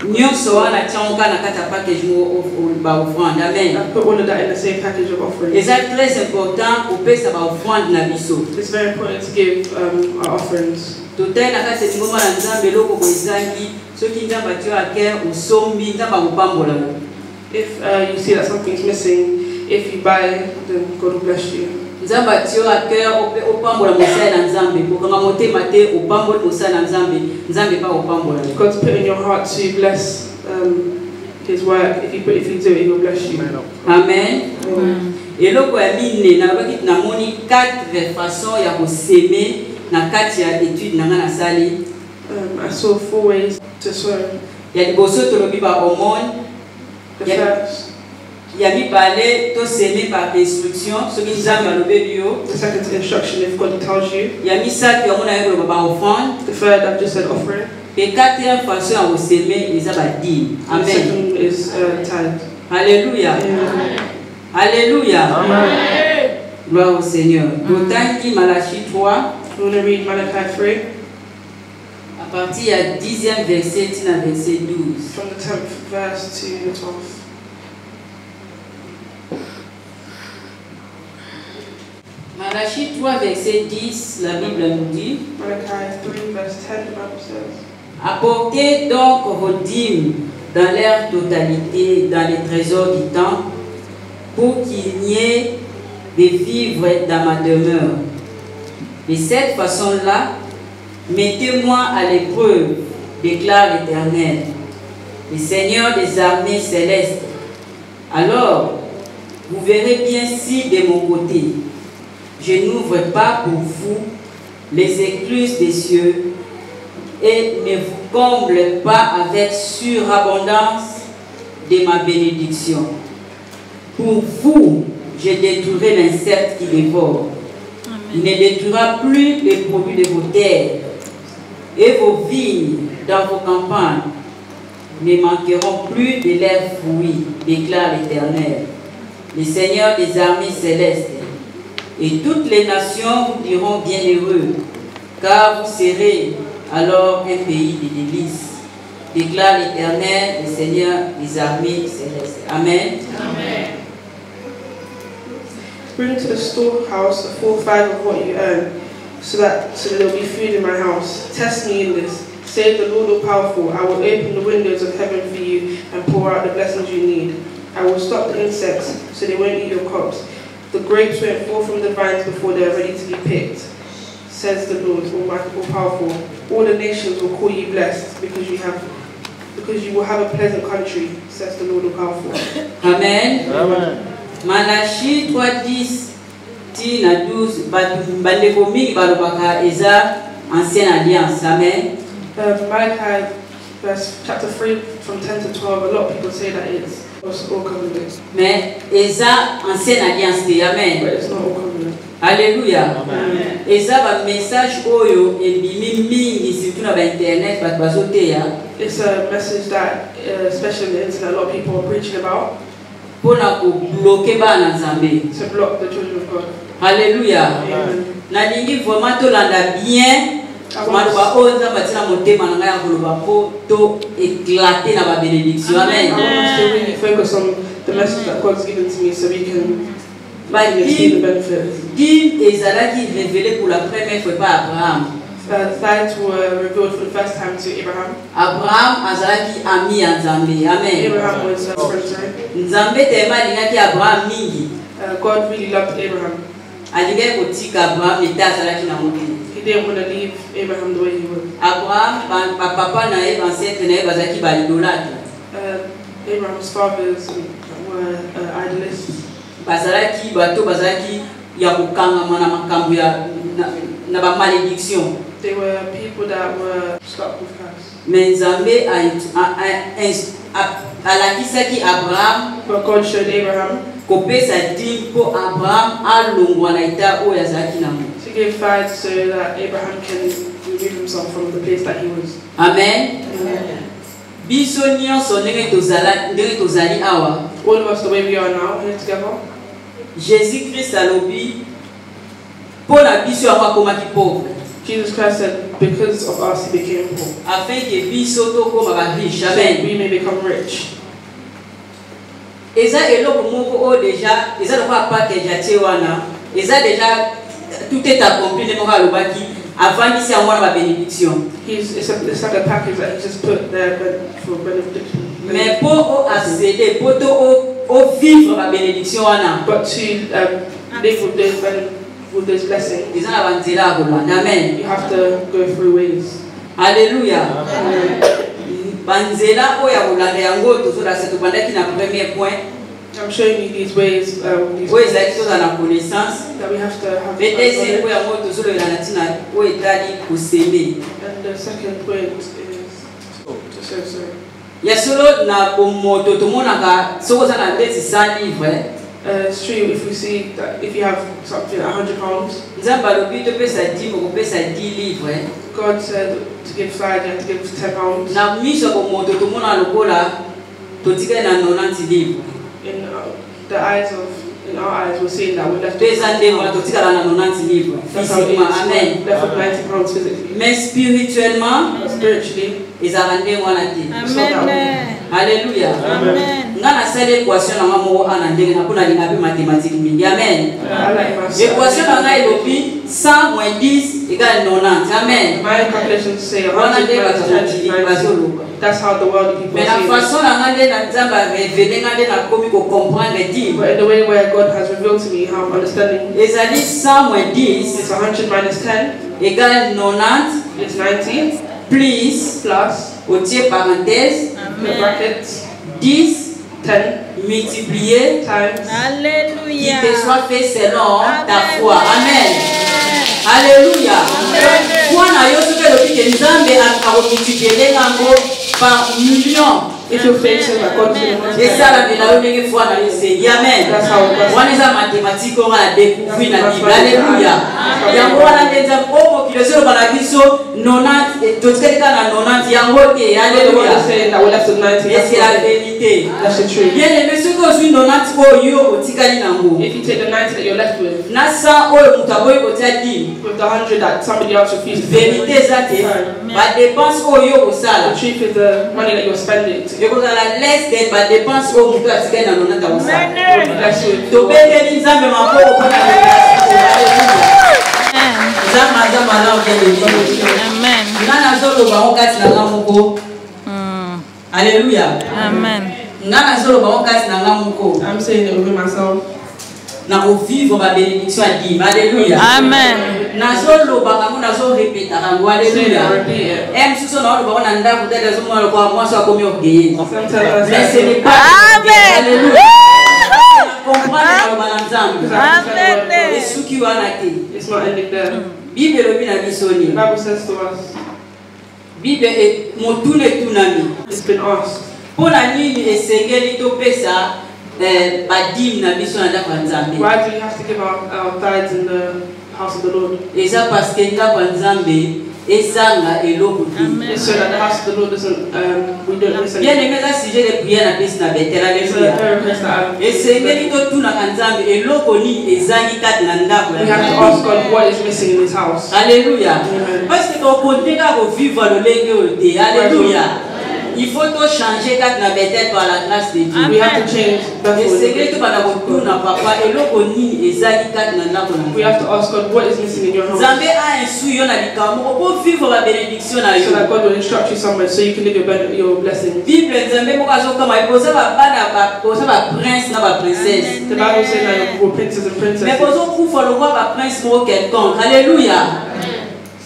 S5: Nyonso wana tiango na kati ya package mo baoffrande. Amen.
S6: I put all of that in the same package of offerings.
S5: Eza très important kopesa baoffrande na biso.
S6: It's very important to give our offerings.
S5: Totali na kati ya ngoma na Nzambe eloko boezangi soki Nzambe atio aker osombi Nzambe akopambola yo.
S6: If you see that something's missing, if you buy, then God will bless you.
S5: Nzambe atio aker opambola mosali na Nzambe kokanga motema te opambola mosali na Nzambe Nzambe pa opambola yo.
S6: God's put in your heart to bless His work. If you do it, He will bless you.
S5: Amen. Eloko ya mine na baki na moni 4 façons ya koseme na kati ya étude na ngana sali.
S6: I saw 4 ways to sow.
S5: Ya liboso tolobi ba hormone.
S6: The first,
S5: Ya mibale to seme par instruction soki Nzambe alobi yo.
S6: the second instruction if God tells you.
S5: Ya misatu ya mona yo ba offrande.
S6: The third, I've just said offering.
S5: Et quatrième façon à semer les abadis.
S6: The
S5: Amen.
S6: second is tithe.
S5: Alléluia.
S6: Amen.
S5: Alléluia.
S6: Amen.
S5: Gloire au Seigneur. D'autant Malachie 3,
S6: You want to read Malachi 3
S5: à partir du 10e verset, à verset 12.
S6: from the 10th verse to the 12th.
S5: Malachie 3, verset 10, la Bible nous dit:
S6: Malachi 3 verse 10, the Bible says,
S5: apportez donc vos dîmes dans leur totalité dans les trésors du temps, pour qu'il n'y ait de vivres dans ma demeure. De cette façon-là, mettez-moi à l'épreuve, déclare l'Éternel, le Seigneur des armées célestes. Alors, vous verrez bien si de mon côté, je n'ouvre pas pour vous les écluses des cieux et ne vous comble pas avec surabondance de ma bénédiction. Pour vous, je détruirai l'insecte qui dévore. Il ne détruira plus les produits de vos terres, et vos vignes dans vos campagnes ne manqueront plus de leurs fruits, déclare l'Éternel, le Seigneur des armées célestes. Et toutes les nations vous diront bienheureux, car vous serez alors un pays de délices, déclare l'Éternel, le Seigneur des armées célestes. Amen.
S1: Amen.
S6: Bring to the storehouse a fourth of what you earn, so that there will be food in my house. Test me in this. Say the Lord all-powerful, I will open the windows of heaven for you and pour out the blessings you need. I will stop the insects so they won't eat your crops. The grapes won't fall from the vines before they are ready to be picked, says the Lord all-powerful. All the nations will call you blessed because you will have a pleasant country, says the Lord all-powerful.
S5: Amen. Amen. Malachi 3:10 tina 12 bandeko mingi balobaka eza ancienne alliance. Amen.
S6: Malachi chapter 3 from 10 to 12, a lot of people say that it's all covenant.
S5: Mais eza ancienne alliance. Amen.
S6: But it's not all covenant.
S5: Alléluia. Amen. Eza ba message oyo ebimi mingi surtout na ba internet bat bazoteya.
S6: It's a message that especially on the internet a lot of people are preaching about.
S5: Pona ko bloquer bana nzambe.
S6: To block the children of God.
S5: Alléluia. Na lingi vraiment to landa bien. Maloba onza batina motema na ngaya koloba po to éclater na ba bénédiction. Amen.
S6: I want us to really focus on the message that God's given to me so we can see the benefits.
S5: Dim ezalaki révélé pour la première fois par Abraham.
S6: Tithes were revealed for the first time to Abraham.
S5: Abraham azalaki ami ya Nzambe. Amen.
S6: Abraham was a friend.
S5: Nzambe tema lingaki Abraham mingi.
S6: God really loved Abraham.
S5: Alingaki kotika Abraham eta azalaki na motema.
S6: He didn't want to leave Abraham the way he was.
S5: Abraham papa na ye ancêtre na ye bazalaki ba idolâtre.
S6: Abraham's fathers were idolists.
S5: Bazalaki bato bazalaki ya kokangama na makambo ya na ba malédiction.
S6: They were people that were stuck with curse.
S5: Mais Nzambe alakisaki Abraham.
S6: But God showed Abraham
S5: kopesa dimpo Abraham alongwa na ita oyo azalaki nango.
S6: To give tithes so that Abraham can remove himself from the place that he was.
S5: Amen. Biso nyonso ndenge tozali awa.
S6: All of us the way we are now here together.
S5: Jésus Christ alobi pona biso akomaki pauvre.
S6: Jesus Christ said, because of us he became poor.
S5: Afin que biso tokoma ba riche.
S6: Amen. So we may become rich.
S5: Eza eloko moko o déjà eza lokwa package ya tiewana eza déjà tout est accompli de moko alobaki avant ici en ba bénédiction.
S6: It's like a package that he just put there for benediction.
S5: Mais pour accéder pour to vivre ba bénédiction wana.
S6: But to live with this blessing.
S5: Eza na banzela ko landa. Amen.
S6: You have to go through ways.
S5: Alléluia.
S6: Amen.
S5: Banzela oya kolanda yango tozola se tobandaki na premier point.
S6: I'm showing you these ways
S5: ways like to na connaissance
S6: that we have to have.
S5: Deuxième point yango tozola na tina o etali kuseme.
S6: And the second point is sorry.
S5: Ya solo na bomoto tomonaka soko sana ndezi 100 livres.
S6: It's true if we see that if you have something £100.
S5: Nzamba lobi to pesa 10 ko pesa 10 livres.
S6: God said to give 5, you have to give £10.
S5: Na miso bomoto tomona lokola totika na 90 livres.
S6: In the eyes of in our eyes we're seeing that we're left with
S5: pesa ndemo totika na 90 livres. Physiquement, amen.
S6: Left with £90 physically.
S5: Mais spirituellement,
S6: spiritually,
S5: ezala ndenge wana te.
S6: Amen.
S5: Alléluia.
S6: Amen.
S5: Ngana sele equation na mamo ana ndenge na kuna linga pe mathématique mingi. Amen. Equation na ngai lobi 100 moins 10 égale 90. Amen.
S6: My calculations say 100 minus 90. That's how the world people
S5: see it. Mais la façon na ngande na Nzamba révéler ngande na komi ko comprendre dire.
S6: But in the way where God has revealed to me how I'm understanding.
S5: Ezali 100 moins 10.
S6: It's 100 minus 10
S5: égale 90.
S6: It's 90.
S5: Plus au tiers parenthèse.
S6: Amen. Brackets.
S5: 10
S6: times
S5: multiplié
S4: Alléluia.
S5: Qui te soit fait selon ta foi. Amen. Alléluia. Foi na yo soki elobi ke Nzambe akomultiplier yango par million.
S6: If your faith is like God,
S5: esala bila yo ndenge foi na yo esengi. Amen. Wana eza mathématique oyo na découvrir na Bible. Alléluia. Yango wana nde Nzambe o mokili so loba na biso 90 totikali kaka na 90 yango te. Alléluia. C'est la vérité. Bien aimé, soki ozwi 90 oyo otikali nango.
S6: If you take the 90 that you're left with,
S5: na 100 oyo moto aboyi kotia 10
S6: with the 100 that somebody else refused.
S5: Vérité eza te ba dépense oyo osala.
S6: The truth is the money that you're spending.
S5: Et vous allez laisser des dépenses au bout de la semaine dans notre house.
S6: Bless you.
S5: To be telling them my mom for the
S4: Amen.
S5: Nana zolo ba okati na ngamuko. Hallelujah.
S4: Amen.
S5: Nana zolo ba okati na ngamuko.
S6: I'm saying it within myself.
S5: Na vivre ma bénédiction à dire. Alléluia.
S4: Amen.
S5: Na zolo ba kamu na zo répéter kango. Alléluia. Em suso na lo ba na nda kutela zo mo kwa moi so akomi ogeye. Mais ce n'est pas.
S4: Amen.
S5: Alléluia. Comprendre lo ba na nzambe.
S4: Amen.
S5: Esuki wana te.
S6: It's not ending there.
S5: Bible lobi na bisoni.
S6: The Bible says to us,
S5: Bible e motune tunami.
S6: it's been asked.
S5: Pona nini esengeli to pesa badim na biso na ndako nzambe.
S6: Why do we have to give our tithes in the house of the Lord?
S5: Eza parce que ndako nzambe ezanga eloko te.
S6: It's so that the house of the Lord doesn't, we don't listen.
S5: Bien aimé ça sujet de prière na pesa na betela
S6: It's a
S5: alléluia.
S6: prayer request that
S5: Esengeli to tuna nzambe eloko ni ezangi kati na ndako
S6: we have to ask God what is missing in His house.
S5: Alléluia.
S6: Amen.
S5: Parce que to continue à vivre le lenge te. Alléluia. Il faut to changer quand na betela par la grâce de Dieu.
S6: We have to change. That's what
S5: Esengeli to bana kotuna papa eloko ni ezangi kati na ndako na
S6: we have to ask God what is missing in your house,
S5: Nzambe a insu yo na likambo pour vivre la bénédiction na
S6: so that
S5: yo.
S6: God will instruct you somewhere so you can live your blessing.
S5: Bible Nzambe moko azokama ipoza ba bana ba poza ba prince na ba princesse.
S6: The Bible says that we're princes and
S5: Mais
S6: princesses.
S5: pozo kufa lo roi ba prince mo quelconque. Alléluia.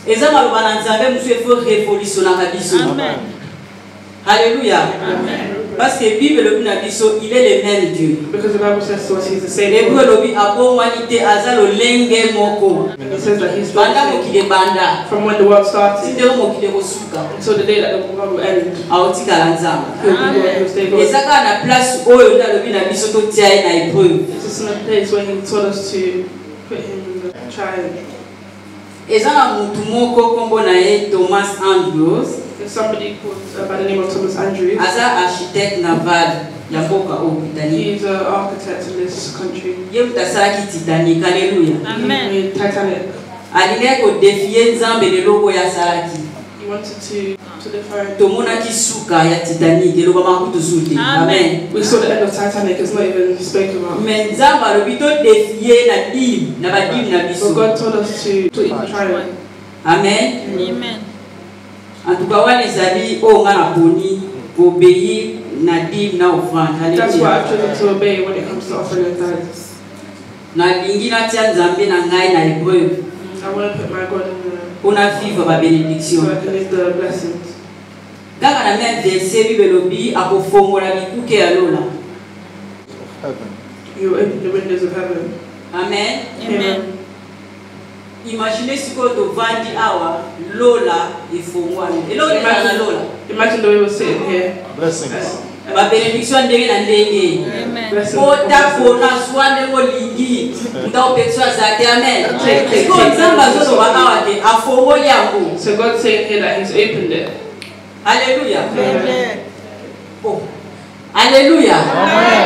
S5: Eza maloba na Nzambe musu efo révolution na biso.
S4: Amen.
S5: Alléluia. Parce que Bible le na biso il est le même Dieu.
S6: Because the Bible says to us He's the same
S5: Et
S6: God.
S5: puis lobi abongwanité azalo lenge moko.
S6: It says that He's
S5: Banda
S6: the
S5: mokile banda.
S6: from when the world started
S5: Tinde mokile kosuka.
S6: until the day that the world will end.
S5: Aotika la Nzambe.
S6: He'll be God, He'll stay God.
S5: ezaka na place oyo ndalobi na biso totia ye na épreuve.
S6: It's just in a place where He told us to put Him in the trial.
S5: Eza na mutu moko kombo na ye Thomas Andrews.
S6: There's somebody called by the name of Thomas Andrews.
S5: Aza architecte naval ya mboka oyo Britannique.
S6: He's an architect in this country.
S5: Ye mutu asalaki Titanic. Alléluia.
S4: Amen.
S6: He made Titanic.
S5: alingaki kodefie nzambe lelo oyo asalaki.
S6: He wanted to define.
S5: Tomonaki suka ya Titanic eloba makutu sute. Amen.
S6: We saw the end of Titanic. It's not even spoken about.
S5: Mais nzambe alobi todefie na dim na badim na
S6: So
S5: biso.
S6: God told us to even try it.
S5: Amen.
S4: Amen.
S5: En tout cas, wana ezali oyo nga naponi obéir na dim na offrande.
S6: That's why I've
S5: Alléluia.
S6: chosen to obey when it comes to offering and tithes.
S5: Nalingi natia nzambe na ngai na épreuve
S6: I want to put my God in there
S5: mpona vivre ba
S6: so
S5: bénédiction.
S6: I can live the blessings.
S5: Kaka na même verset Bible elobi akofongola bikuke ya lola.
S6: You open the windows of heaven.
S5: Amen.
S4: Amen.
S5: Imaginez sikoyo tovandi awa lola efongwami. Eloko eza na lola.
S6: Imagine the way we're sitting here.
S2: Blessings.
S5: Ba bénédiction ndenge na ndenge.
S4: Amen.
S6: Blessings.
S5: Otapona swa ndenge olingi ndaopekiswa azate. Amen. Sikoyo nzambe azoloba awa te afongoli yango.
S6: So God's saying here that He's opened it.
S5: Alléluia.
S4: Amen.
S5: Oh. Alléluia.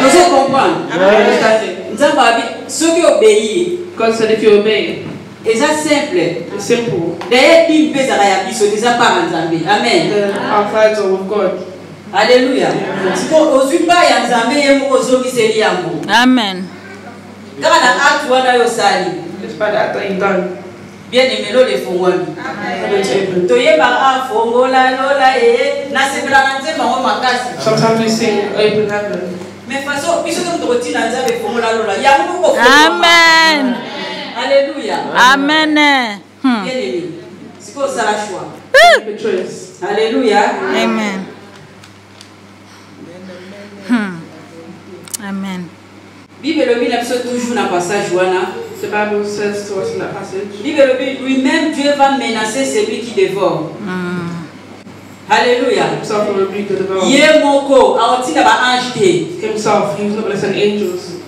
S5: Vous comprenez?
S6: Understanding.
S5: Nzambe abi soki obéir.
S6: God said if you obey,
S5: Eza simple.
S6: it's simple.
S5: D'ailleurs, il peut ya biso déjà par Nzambe. Amen.
S6: Our tithes are with God.
S5: Alléluia. Siko ozwi pa ya Nzambe ye moko ozongiseli yango.
S4: Amen.
S5: Kaka na acte wana yo sali.
S6: It's by the act that you've done.
S5: Bien aimé lo le fongwami.
S6: Heaven's opened.
S5: Toyeba afongola lola nasepela na nzemba ngo makasi.
S6: Sometimes we sing open heaven.
S5: Mais façon biso to mutokotina Nzambe fongola lola. Yango moko.
S4: Amen.
S5: Alléluia.
S4: Amen.
S5: Bien aimé. Siko sala choix.
S6: Make a choice.
S5: Alléluia.
S4: Amen. Amen.
S5: Bible lobi na biso toujours na passage wana.
S6: The Bible says to us in that passage,
S5: Bible lobi lui-même Dieu va menacer celui qui dévore. Alléluia.
S6: Himself will rebuke the devourer.
S5: Ye moko aotinda ba ange te.
S6: Himself, He's not going to send angels.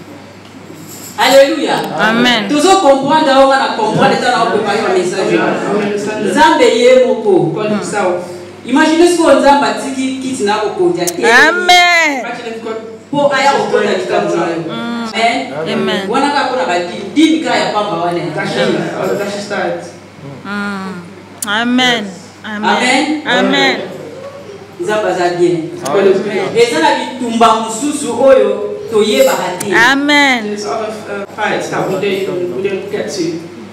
S5: Alléluia.
S4: Amen.
S5: Toujours comprendre on va comprendre dans notre préparer message.
S6: We understand that.
S5: Nzambe ye moko.
S6: God Himself.
S5: Imaginez ce qu'on nzambe atiki kitina kokondia te.
S4: Amen.
S6: Imagine if God
S5: Po aya kokondia likambo na yo. Amen.
S4: Amen.
S5: Wana ka kona ba dimi ka ya pamba wana.
S6: that's His tithes.
S4: Amen. Amen. Amen.
S5: nzambe aza bien
S6: God is good.
S5: eza na bitumba mosusu oyo toyebaka te.
S4: Amen.
S6: There's other fights that we don't get to.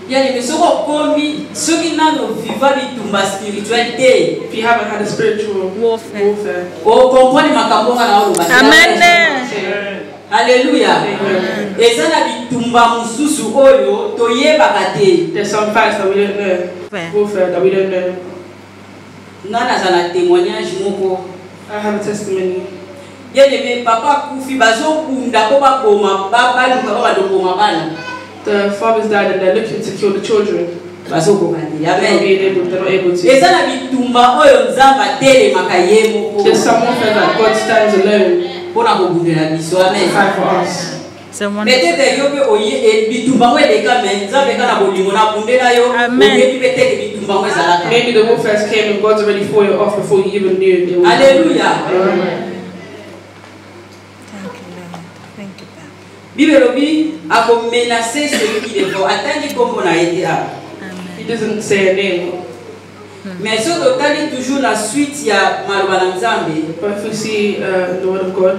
S5: bien aimé soki okomi soki nano viva bitumba spirituel te
S6: If you haven't had a spiritual warfare,
S5: okomprendre makambo nga na oloba.
S4: Amen.
S5: Alléluia. Eza na bitumba mosusu oyo toyebaka te.
S6: there's some fights that we don't know. Warfare that we don't know.
S5: nga naza na témoignage moko.
S6: I have a testimony.
S5: bien aimé papa kufi bazokunda ko baboma baluka ko badoboma bana.
S6: The fathers died and they're looking to kill the children.
S5: Bazokoka te. Amen.
S6: They're not able to.
S5: Eza na bitumba oyo nzambe atelemaka ye moko.
S6: There's some warfare that God stands alone
S5: mpona kobundela biso.
S6: to
S5: Amen.
S6: fight for us.
S5: Peut-être yo pe oye bitumba ngo eleka me nzambe kana bolingo na bundela yo oyebi peut-être bitumba ngo ezalaka.
S6: Maybe the warfare came and God's already fought it off before you even knew it was.
S5: Alléluia. Bible lobi akomenacer celui qui dévore. Attendez comme on a été là.
S6: He doesn't say a name.
S5: Mais si on regarde toujours la suite ya maloba na nzambe.
S6: But if we see the word of God,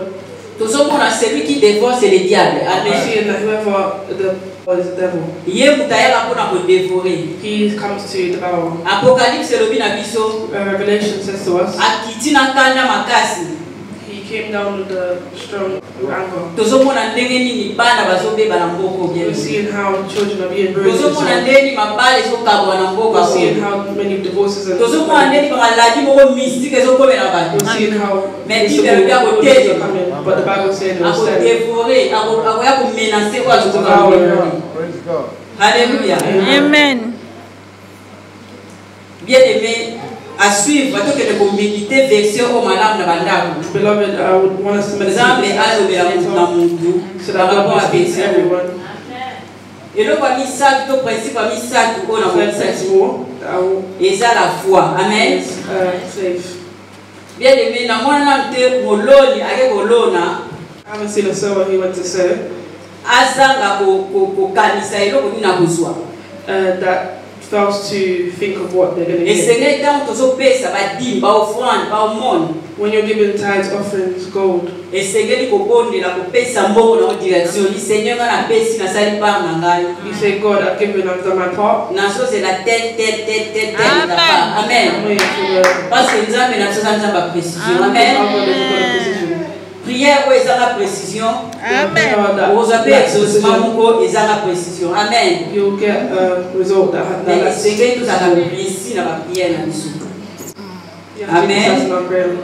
S5: tozomona celui qui dévore c'est le diable.
S6: we
S5: Amen.
S6: see that whoever is the devil,
S5: Ye mutayaka mpona kodévorer.
S6: he comes to devour.
S5: Apocalypse lobi na biso
S6: Revelation says to us,
S5: akiti na kanda makasi.
S6: he came down with a strong anger.
S5: Tozomona ndenge nini bana bazobeba na mboko bien.
S6: We're seeing how children are being bruised.
S5: Tozomona ndenge mabale ezokabwa na mboko.
S6: We're seeing how many divorces and
S5: tozomona ndenge bamaladi moko mystique ezokomela bato.
S6: we're seeing how
S5: Mais
S6: the
S5: Bible are
S6: are coming. But the Bible said it was said.
S5: akodévorer akoya komenacer kwa
S2: Praise God.
S5: Alléluia.
S4: Amen.
S5: Bien aimé à suivre tokende koméditer version o malamu na bandako.
S6: Beloved, I would want us to meditate
S5: Nzambe azobela na mutu
S6: so that God will speak to everyone.
S5: eloko ya misato to principe ya misato oyo na
S6: First sex war, that will
S5: eza la foi. Amen.
S6: safe.
S5: bien aimé namona te moloni ake kolona
S6: I haven't seen a sower who went to serve
S5: azanga kokanisa eloko nini na kozwa.
S6: that fails to think of what they're going to get.
S5: esengeli ntango tozopesa badimi baofrande baomone
S6: When you're giving tithes, offerings, gold,
S5: esengeli kobondela kopesa mbongo na direction li seigneur nga napesi nasali part na ngai
S6: you say, God, I've given, I've done my part.
S5: nazozela tel
S4: Amen.
S5: amen
S6: I'm waiting for the
S5: parce que nzambe nazoza nzambe ya précision. Amen.
S6: our God is a God of precision.
S5: prière oyo ezanga précision
S4: Amen.
S5: okozwa mpe exaucement moko ezanga précision. Amen.
S6: You'll get a result that
S5: mais
S6: has
S5: esengeli tozalaka précis na baprière na biso. Amen.
S6: Amen.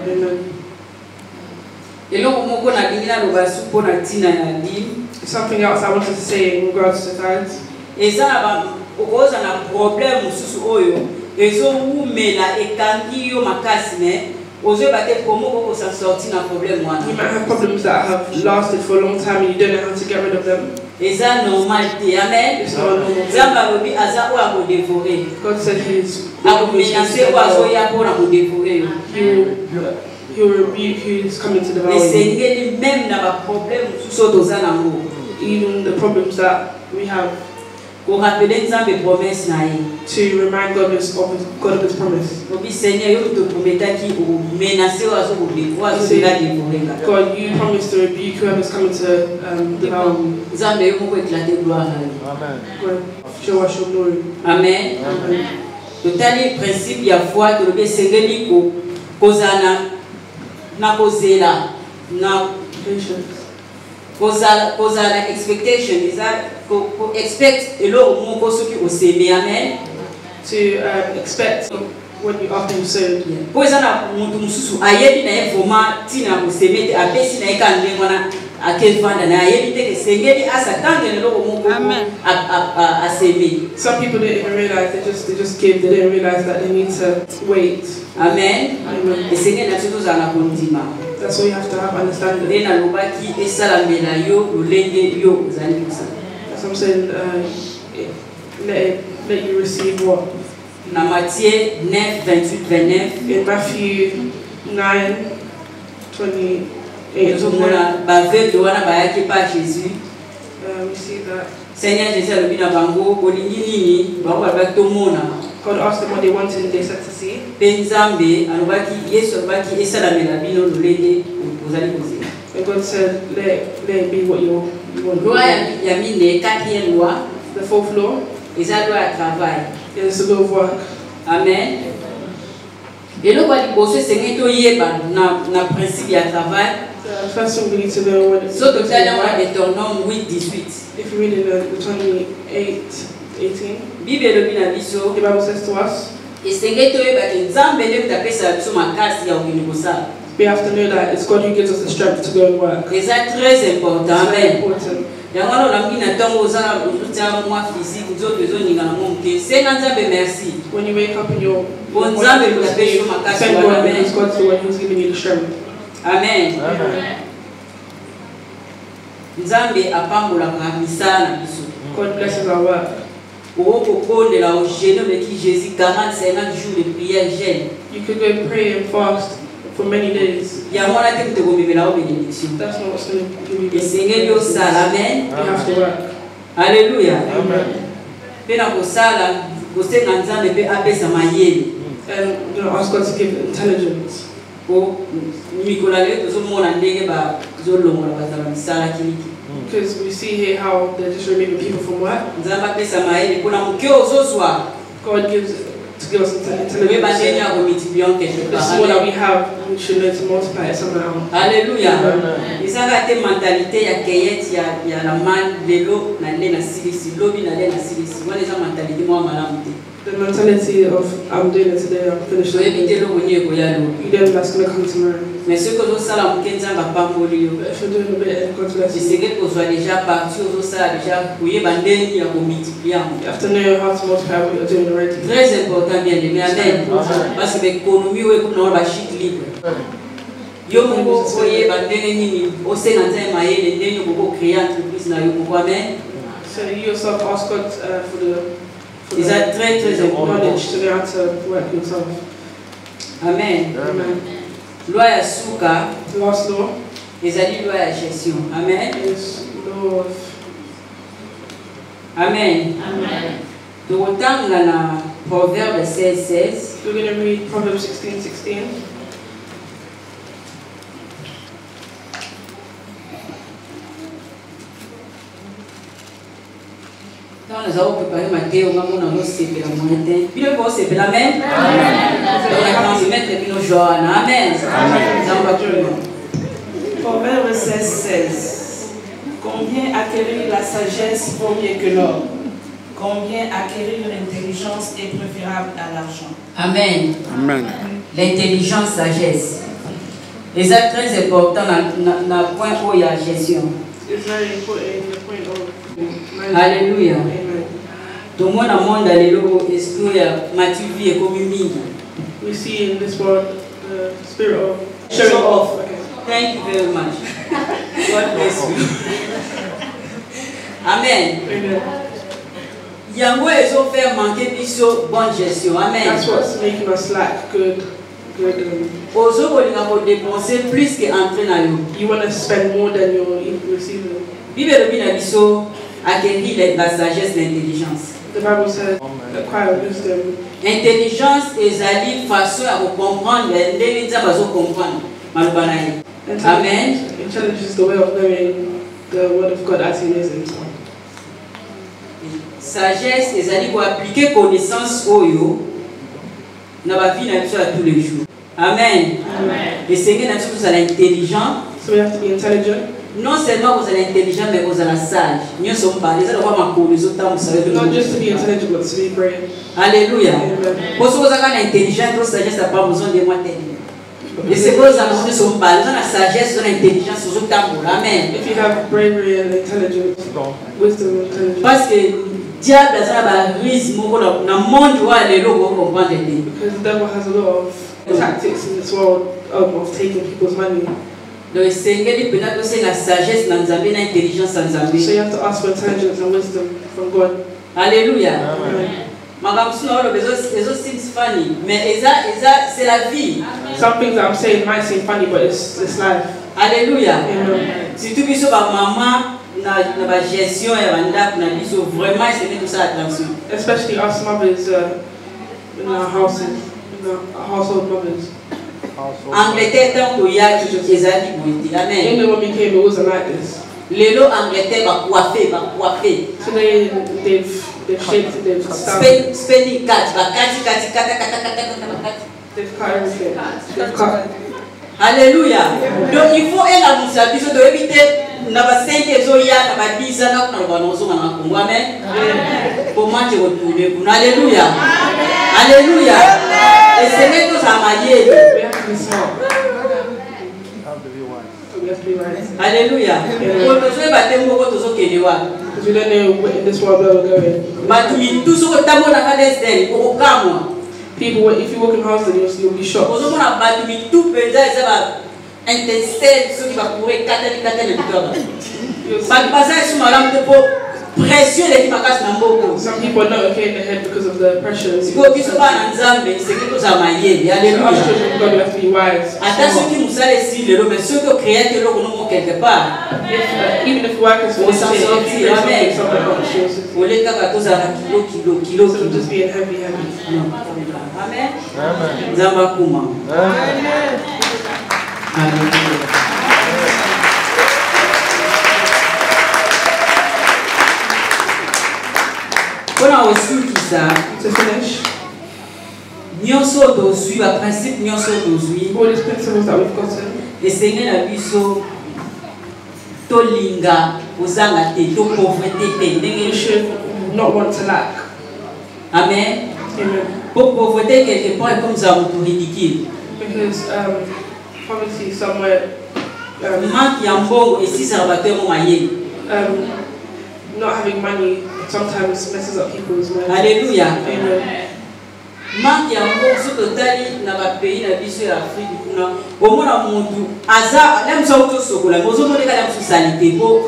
S5: eloko moko nalingi naloba su mpo na ntina ya dime
S6: Something else I wanted to say in regards to tithes.
S5: eza na okoza na problème mosusu oyo ezowumela ekangi yo makasi me ozoyeba te komo kokosa sorti na problème
S6: You
S5: wana
S6: might have problems that have lasted for a long time and you don't know how to get rid of them.
S5: eza normal te. Amen.
S6: It's not a normal thing.
S5: nzambe alobi aza oyo akodevore
S6: God said He's
S5: akomenase oyo azoya mpona kodevore yo
S6: He'll rebuke who's coming to devour you.
S5: esengeli meme na baproblème mosusu oyo toza nango
S6: Even the problems that we have,
S5: korapele nzambe promese na ye
S6: to remind God of His promise.
S5: obi seigneur yo toprometaki omenase oyo azobela devorenga
S6: God, you promised to rebuke whoever's coming to devour you.
S5: nzambe yo moko eklate gloire na yo.
S2: Amen.
S6: God, show us your glory.
S5: Amen.
S6: Amen.
S5: totali principe ya foi tolobi esengeli kozala na kozela na
S6: Patience.
S5: kozala expectation eza ko expect eloko moko soki oseme. Amen.
S6: To expect when you after you sowed.
S5: po eza na mutu mosusu ayebi na ye vraimen ntina na koseme te apesi na ye ka ndenge wana akevanda na ayebi te esengeli asatandela eloko moko aseme.
S6: Some people didn't even realize they just give. They didn't realize that they need to wait.
S5: Amen.
S6: Amen.
S5: esengeli na biso tozala na kondima
S6: That's why you have to have understanding.
S5: nde nalobaki esalamela yo lolenge yo ozali kosala.
S6: That's what I'm saying. Let you receive what
S5: Na Matthieu 9, 28, 29
S6: in Matthew 9:28.
S5: tozomona baveugle wana bayaki pa Jésus.
S6: We see that
S5: Seigneur Jésus alobi na bango bolingi nini bango balobaki tomona.
S6: God asked them what they wanted and they said to see.
S5: Penzambe alobaki Yesu alobaki esalamela bino lolenge ozali kozela.
S6: And God said, let it be what you want.
S5: Loi ya mine quatrième loi
S6: The fourth law
S5: eza loi ya travail.
S6: is the law of work.
S5: Amen. Eloko ya liboso esengeli toyeba na principe ya travail.
S6: The first thing we need to know what
S5: So totali yango na Deutéronome 8:18.
S6: if you read in Deuteronomy 8:18,
S5: Bible elobi na biso
S6: the Bible says to us,
S5: esengeli toyeba ke Nzambe nde mutu apesa biso makasi ya kokende kosala.
S6: we have to know that it's God who gives us the strength to go and work.
S5: Eza très important.
S6: It's very
S5: Amen.
S6: important.
S5: Yango wana olambi na ntongo ozala ozotia mwa physique nzoto ezoninga na mo moke senga Nzambe merci.
S6: When you wake up in your
S5: Bon
S6: body
S5: Nzambe
S6: feels
S5: mutapesha
S6: new,
S5: makasi
S6: thank
S5: wana.
S6: God
S5: Amen.
S6: because God's the one who's giving you the strength.
S5: Amen. Nzambe apambolaka misala na biso.
S6: God blesses our work.
S5: Okokondela ogene oleki Jésus 40-50 jours de prière jeûne.
S6: You could go and pray and fast for many days.
S5: Yango wana te mutu ekomemela o bénédiction.
S6: That's not what's going to give you the
S5: Esengeli osala. Amen.
S6: You have to work.
S5: Alléluia.
S6: Amen.
S5: Mpe na kosala kosenga Nzambe mpe apesa mayele.
S6: And you know, ask God to give intelligence.
S5: Po mikolo lelo tozomona ndenge bazolongola bazala misala kiliki.
S6: Because we see here how they're just removing people from work.
S5: Nzambe apesa mayele mpona moke ozozwa
S6: God gives to give us
S5: oyeba ndenge
S6: intelligence.
S5: ya komultiplier quelque
S6: The
S5: part.
S6: more that
S5: Amen.
S6: we have, we should learn to multiply it somehow.
S5: Alléluia.
S6: Amen.
S5: Ezaka te mentalité ya keyete ya la man lelo na le na silisi lobi na le na silisi wana eza mentalité mwa malamu te.
S6: The mentality of I'm doing it today, I'm finished.
S5: Toyebi te
S6: You
S5: eloko nini ekoya lobi.
S6: don't know that's going to come tomorrow.
S5: Mais soki ozosala moke Nzambe apamboli yo
S6: But if you're doing a bit and God bless you,
S5: esengeli kozwa déjà parti ozosala déjà koyeba ndenge ya komultiplier yango.
S6: you have to know how to multiply what you're doing already.
S5: Très important bien aimé. Amen. Parce que l'économie oyo kuna ba chute libre. Yo moko oyeba ndenge nini osenga Nzambe mayele ndenge okoko créer entreprise na yo moko. Amen.
S6: So you yourself ask God for the
S5: Is that très très important.
S6: knowledge to know how to work yourself.
S5: Amen.
S6: Amen.
S5: Loi ya suka
S6: The last law
S5: ezali loi ya gestion. Amen.
S6: is law of
S5: Amen. Tokotanga na Proverbe 16:16.
S6: We're going to read Proverbs 16:16.
S5: Quand nous avons préparé ma théo, maman n'a pas séparé la moitié. Puis le bon séparé. Amen. On a transmettre nos joies. Amen.
S1: Proverbe 16:16. Combien acquérir la sagesse vaut mieux que l'or? Combien acquérir l'intelligence est préférable à l'argent?
S5: Amen.
S2: Amen.
S5: L'intelligence, sagesse. Et c'est très important dans le point où il y a gestion.
S6: It's very important in the point of management.
S5: Alléluia.
S6: Amen.
S5: Tout le monde a monde dans le esprit Matthieu vie et comme mingi.
S6: We see in this world the spirit of
S5: Showing
S6: showing
S5: off.
S6: off. Okay.
S5: Thank you very much. God bless you. Amen.
S6: Amen.
S5: Yango ezo faire manquer biso bonne gestion. Amen.
S6: That's what's making us lack good.
S5: Ozo kolinga ko dépenser plus que entrer na yo.
S6: You want to spend more than you're receiving.
S5: Bible lobi na biso acquérir la sagesse, l'intelligence.
S6: The Bible says acquire wisdom.
S5: Intelligence ezali façon ya ko comprendre ndenge nzambe azo comprendre maloba na ye. Amen.
S6: Intelligence is the way of knowing the word of God as He is it.
S5: Sagesse ezali ko appliquer connaissance oyo na ba vie na biso ya tous les jours. Amen.
S6: Amen.
S5: Et c'est que na biso kozala intelligent.
S6: So we have to be intelligent.
S5: Non seulement kozala intelligent mais kozala sage. Nyonso mbala ezala kwa makolo ezotambusa yo.
S6: Not just to be intelligent, but to be brave.
S5: Alléluia.
S6: Amen.
S5: Pour ceux qui sont intelligents, la sagesse n'a pas besoin de moi. Et c'est pour ça que nous sommes pas. Nous avons la sagesse, nous avons l'intelligence, nous avons l'amour. Amen.
S6: If you have bravery and intelligence, wisdom and intelligence.
S5: Parce que diable a un risque dans le monde où il est là pour comprendre.
S6: Because the devil has a lot of tactics in this world of taking people's money.
S5: Donc Seigneur, il peut nous donner la sagesse, l'intelligence,
S6: So you have to ask for intelligence and wisdom from God.
S5: Alléluia.
S6: Amen.
S5: Mais c'est la vie.
S6: Some things that I'm saying might seem funny, but it's life.
S5: Alléluia.
S6: Amen.
S5: Surtout biso ba maman na ba gestion ya banda na biso vraiment c'est tout ça attention.
S6: Especially us mothers, in our houses, in our household mothers.
S5: Angleterre tant que ya ezali bondi. Amen.
S6: England when we came, it wasn't like this.
S5: Lelo Angleterre ba coiffé.
S6: Today they've shaped it, they've styled.
S5: Spending cut, kata.
S6: They've cut everything. They've cut.
S5: Alléluia. Donc il faut être dans sa vie de éviter na ba 5 ezoya na ba 10 na kuna ba nozo na Kongo. Amen. Pour moi je retourner pour alléluia. Alléluia. Et c'est même que ça m'a dit.
S6: We have to be smart. We have to be wise.
S5: Alléluia. Pour nous jouer baptême ko tozo kelewa.
S6: Because we don't know in this world where we're going.
S5: Batumi tout ce que tamo na kades del ko kamwa.
S6: People, if you walk in houses, you'll be shocked.
S5: Ozo mona batumi tout penza ezaba intestin ceux qui va courir katani victoire. Ba passage sur madame de po pression les kimakas na mboko.
S6: Some people are not okay in the head because of the pressure.
S5: Siko biso ba nzambe c'est quelque chose à mailler. Alléluia.
S6: Us children of God, we have to be wise.
S5: Attention qui musale si le mais ceux qui créent que l'on nous quelque part.
S6: Even if work is for
S5: s'en sortir. Amen. Ole kaka toza kilo.
S6: So just being heavy.
S5: Amen. Nzamba kuma. Amen. Voilà aussi qui ça.
S6: To finish,
S5: Nyonso dozui ba principe nyonso dozui.
S6: all these principles that we've gotten,
S5: Esenge na biso tolinga ozanga te to pauvreté te
S6: we
S5: ndenge
S6: should not want to lack.
S5: Amen.
S6: Amen.
S5: Pour pauvreté quelque part est comme ça on ridicule.
S6: Because poverty somewhere,
S5: Manque ya mbongo et si ça va te moyen.
S6: not having money sometimes messes up people's minds.
S5: Alléluia.
S6: Amen.
S5: Manque ya mbongo so totali na ba pays na biso ya Afrique kuna omona muntu aza même ça auto sokola bozo moneka na socialité bo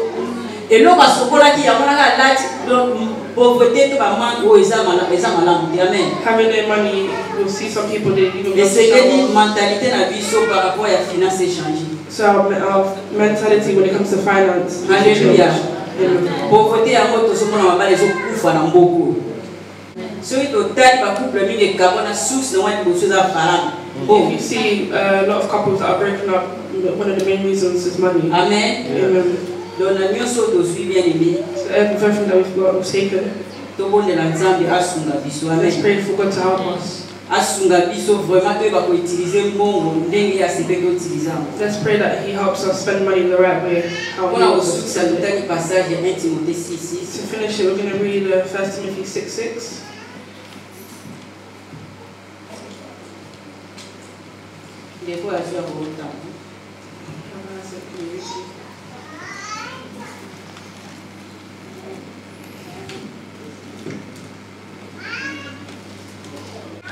S5: eloko sokola ki ya mona ka lati donc pauvreté to ba manque o eza malamu. Amen.
S6: Having no money, you'll see some people they even
S5: Et c'est que mentalité na biso par rapport à finance échanger.
S6: So our mentality when it comes to finance.
S5: Alléluia.
S6: Amen.
S5: Pauvreté ya moto somona mabale zo kufa na mboko. Ceux qui total ba couple mingi kabona source na wani boso za faranga.
S6: If you see a lot of couples that are breaking up, one of the main reasons is money.
S5: Amen.
S6: Amen.
S5: Donc na nyonso dozui bien aimé.
S6: So everything that we've got, we've taken.
S5: To bonde la nzambe asunga biso.
S6: Let's
S5: Amen.
S6: pray for God to help us.
S5: Asunga biso vraiment to ba ko utiliser mbongo ndenge ya sepe ko utiliser.
S6: Let's pray that He helps us spend money in the right way. How He
S5: On a
S6: helps
S5: reçu
S6: us.
S5: ça totali passage ya 1 Timothée 6:6.
S6: To finish it, we're going to read 1 Timothy 6:6.
S5: Des fois à faire autant.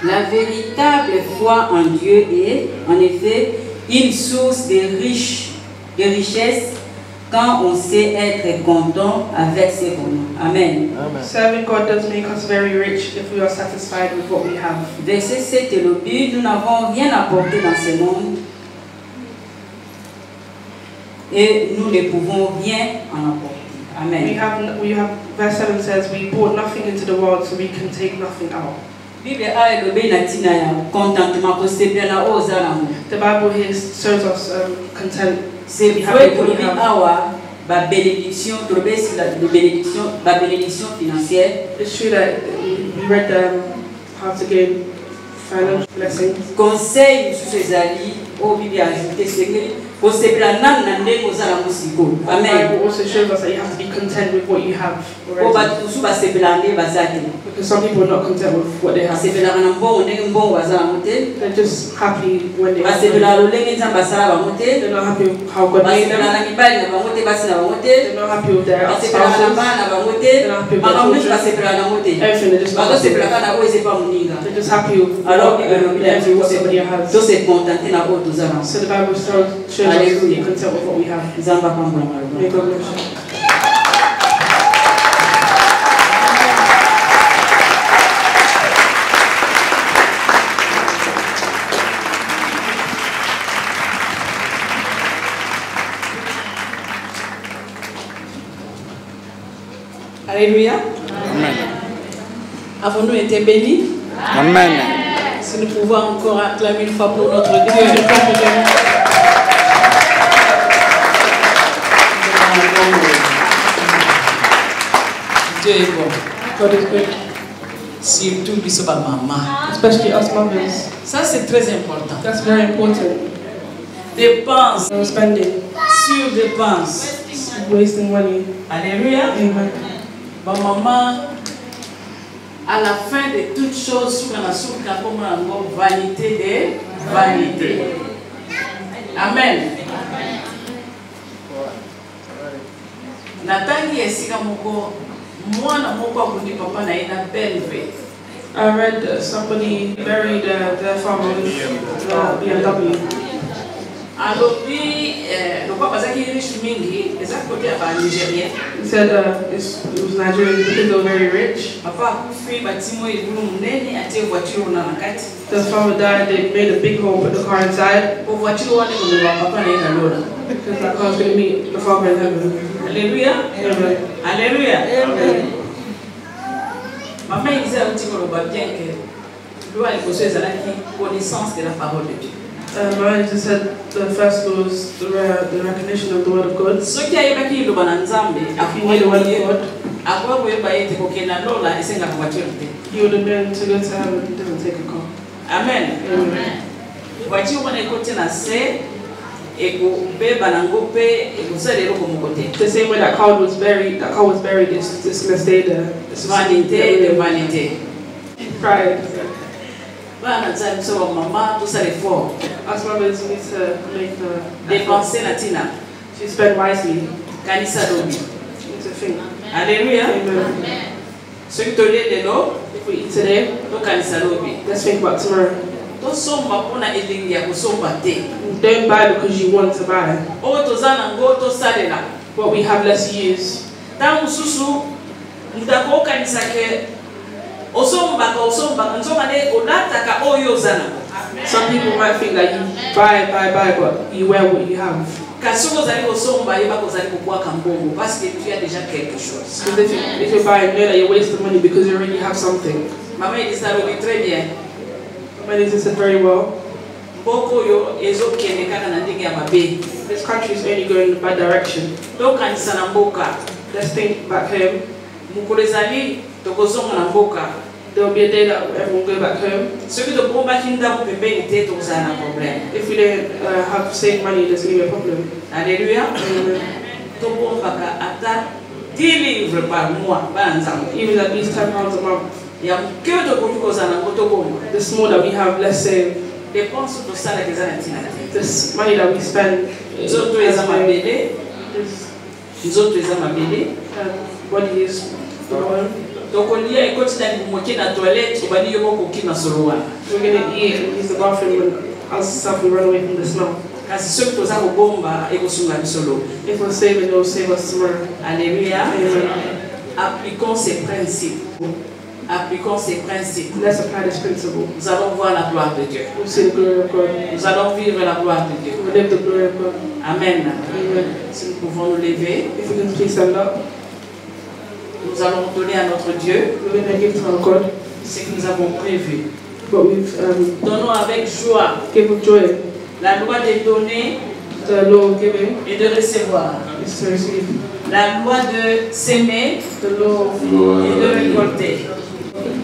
S5: La véritable foi en Dieu est, en effet, une source de richesse quand on sait être content avec ses bons. Amen.
S6: Serving God does make us very rich if we are satisfied with what we have.
S5: Verset 7 et le but, nous n'avons rien apporté dans ce monde et nous ne pouvons rien en apporter. Amen.
S6: Verse 7 says, we brought nothing into the world, so we can take nothing out.
S5: Bible a elobi na tina ya contentement ko sepia na ozala mu.
S6: The Bible here shows us content.
S5: C'est vrai que le awa ba bénédiction trobesi la bénédiction financière.
S6: It's true that we read how to gain financial blessings.
S5: Conseil sur ces alliés au Bible ajouté c'est que ko sepia nan na ndeko zala musiko.
S6: The
S5: Amen.
S6: Bible also shows us that you have to be content with what you have
S5: Ko ba
S6: already.
S5: tusu ba sepia ndé bazate.
S6: Because some people are not content with what they have.
S5: Sepia na mbongo ndenge mbongo bazala mote.
S6: They're just happy when they
S5: Ba
S6: have
S5: sepia
S6: money.
S5: lo ndenge nzamba sala ba mote.
S6: They're not happy with how God
S5: Ba
S6: made
S5: sepia
S6: them.
S5: na mibali na ba mote basi na ba mote.
S6: They're not happy with their
S5: Basepela na
S6: spouses.
S5: bana bamote, mama basepela na mote.
S6: Everything, they're just not
S5: Bato
S6: happy.
S5: sepela kana oise pa muninga.
S6: They're just happy with
S5: Alors
S6: everything what somebody has.
S5: to se contenter na oto zana.
S6: So the Bible shows us to be content with what we have.
S5: Zamba pambo na
S6: May
S5: marwa.
S6: God bless you.
S1: Alléluia. Avons-nous été bénis?
S7: Amen.
S1: Si nous pouvons encore acclamer une fois pour notre Dieu. Dieu est bon.
S6: God is good,
S1: Surtout biso ba maman.
S6: especially us mothers.
S1: Ça c'est très important.
S6: That's very important.
S1: Dépenses
S6: No spending,
S1: sur dépenses.
S6: wasting money.
S1: Alléluia.
S6: Amen.
S1: Ba maman, à la fin de toutes choses, sur la soupe comme vanité de vanité. Amen. Natangi esika moko mwana moko akundi papa na ina belve.
S6: I read somebody buried their father with BMW.
S1: Alobi le papa zaki riche mingi, eza côté ya Nigérien.
S6: He said it was Nigerian because they were very rich.
S1: Papa akufi batimo ibulu munene ate voiture na nakati.
S6: The father died, they made a big hole, put the car inside.
S1: Ko voiture wane ko papa na ina lola.
S6: Because that car was going to meet the father in heaven.
S1: Alléluia.
S6: Amen.
S1: Alléluia.
S6: Amen.
S1: Maman disait un petit peu bien que loi est posée à la connaissance de la parole de Dieu.
S6: My just said the first law is the recognition of the word of God.
S1: Ce qui a été dit le bananzambe,
S6: If you need the word of God,
S1: à quoi vous avez été coquena lola et c'est la voiture.
S6: you would have been to go to heaven. It doesn't take a car.
S1: Amen.
S6: Amen.
S1: Voiture on est côté na c'est et ko be banango pe et ko sale ko mo côté.
S6: The same way that car was buried, it's gonna stay there. It's
S1: Vanité de vanité.
S6: Pride.
S1: Bana nzambe so mama tout ça les fort.
S6: As mothers, we need to make the
S1: Dépenser na tina.
S6: to spend wisely.
S1: Kanisa dobi.
S6: We need to think.
S1: Alléluia.
S6: Amen.
S1: Ce qui te de l'eau,
S6: If we eat today,
S1: to kanisa dobi.
S6: let's think about tomorrow.
S1: To somba pona elingi ya kusomba te.
S6: Don't buy because you want to buy.
S1: O tozana ngo to salela.
S6: What we have, let's use.
S1: Tangu susu ndako kanisa ke osomba nzoma ne olataka oyo zana.
S6: Some people might think that you buy, but you wear what you have.
S1: Kasi ozali kosomba yeba kozali kokwa mbongo parce que tu as déjà quelque chose.
S6: Because if you buy, know that you're wasting money because you already have something.
S1: Maman dit ça le très bien.
S6: My sister said very well.
S1: Mboko yo ezokende kaka na ndenge ya mabe.
S6: This country is only going in the bad direction.
S1: To kanisa na mboka.
S6: Let's think back home.
S1: Mukolo ezali tokozonga na mboka.
S6: There will be a day that everyone will go back home.
S1: Soki tobombaki ndako pembeni te tozala na problème.
S6: If we don't have saved money, there's going to be a problem.
S1: Alléluia. Tobombaka ata 10 livres par mois bana nzambe.
S6: Even at least £10 a month.
S1: Ya mke tokoki kozala nango tobomba.
S6: The small that we have, let's save.
S1: Dépense tosala eza na ntina te.
S6: This money that we spend,
S1: Nzoto eza mabele. Nzoto eza mabele.
S6: body is wrong.
S1: Tokolia ekoti na moke na toilette obani yo koki na solowa.
S6: We're going to eat and use the bathroom and ourselves we run away from the smell.
S1: Kasi soki toza kobomba ekosunga bisolo.
S6: If we're saving, it will save us tomorrow.
S1: Alléluia.
S6: Amen.
S1: Appliquons ces principes. Appliquons ces principes.
S6: Let's apply this principle.
S1: Nous allons voir la gloire de Dieu.
S6: We'll see the glory of God.
S1: Nous allons vivre la gloire de Dieu.
S6: We'll live the glory of God.
S1: Amen.
S6: Amen.
S1: Si nous pouvons nous lever,
S6: If we can please stand up,
S1: nous allons donner à notre Dieu
S6: we're going to give to our God
S1: ce que nous avons prévu.
S6: what we've
S1: Donnons avec joie
S6: given with joy.
S1: la loi de donner
S6: The law of giving
S1: et de recevoir.
S6: is to receive.
S1: La loi de s'aimer
S6: The law of
S1: et de récolter.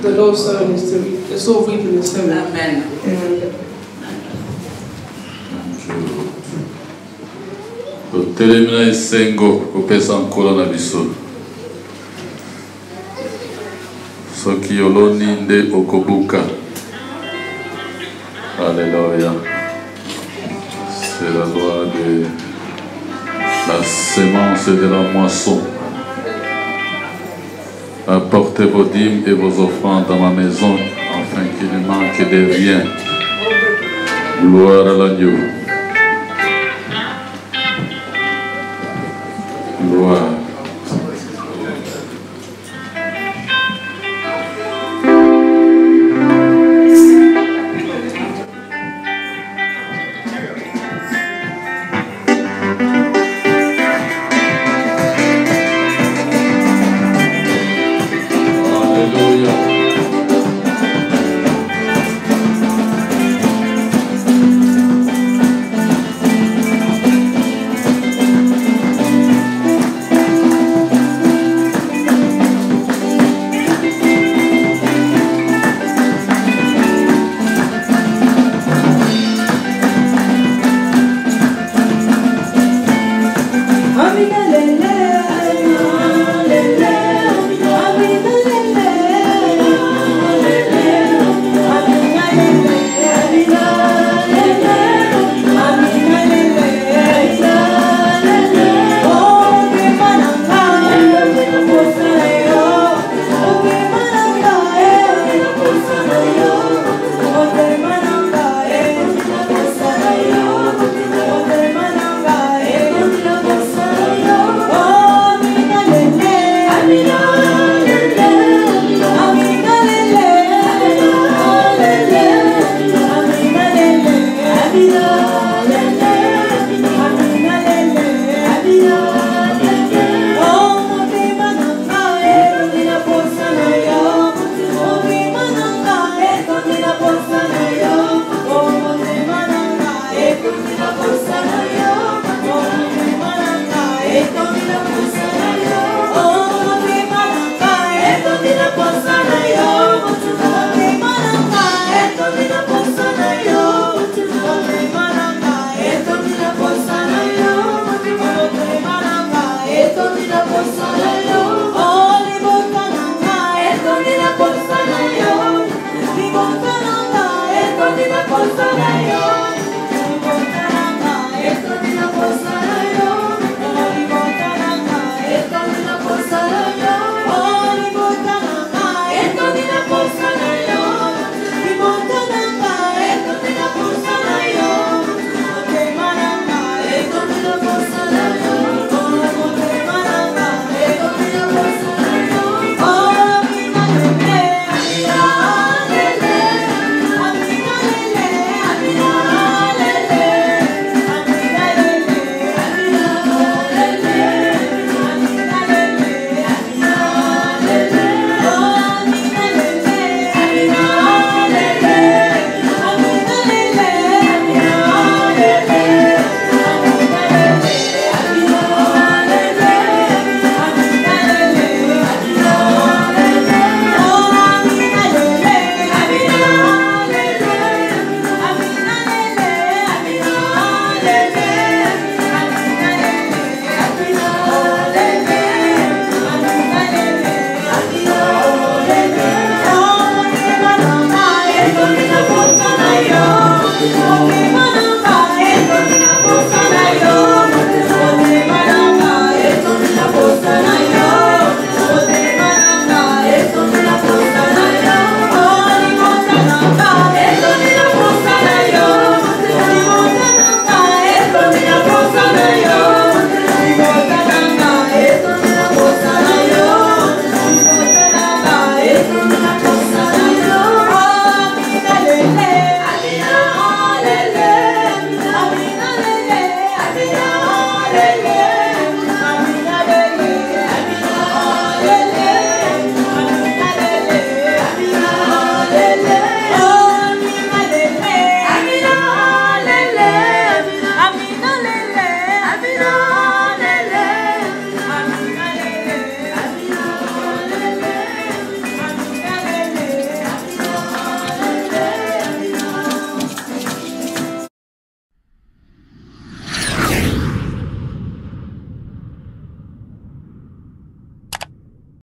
S6: the law of sowing is to reap. The law of reaping is sowing.
S1: Amen.
S6: Amen.
S8: totelemina esengo kopesa nkolo na biso soki oloni nde okobuka. Alléluia. C'est la loi de la sémence et de la moisson. Apportez vos dîmes et vos offrandes dans ma maison afin qu'il ne manque de rien. Gloire à l'agneau. Gloire. Alléluia.
S7: Sana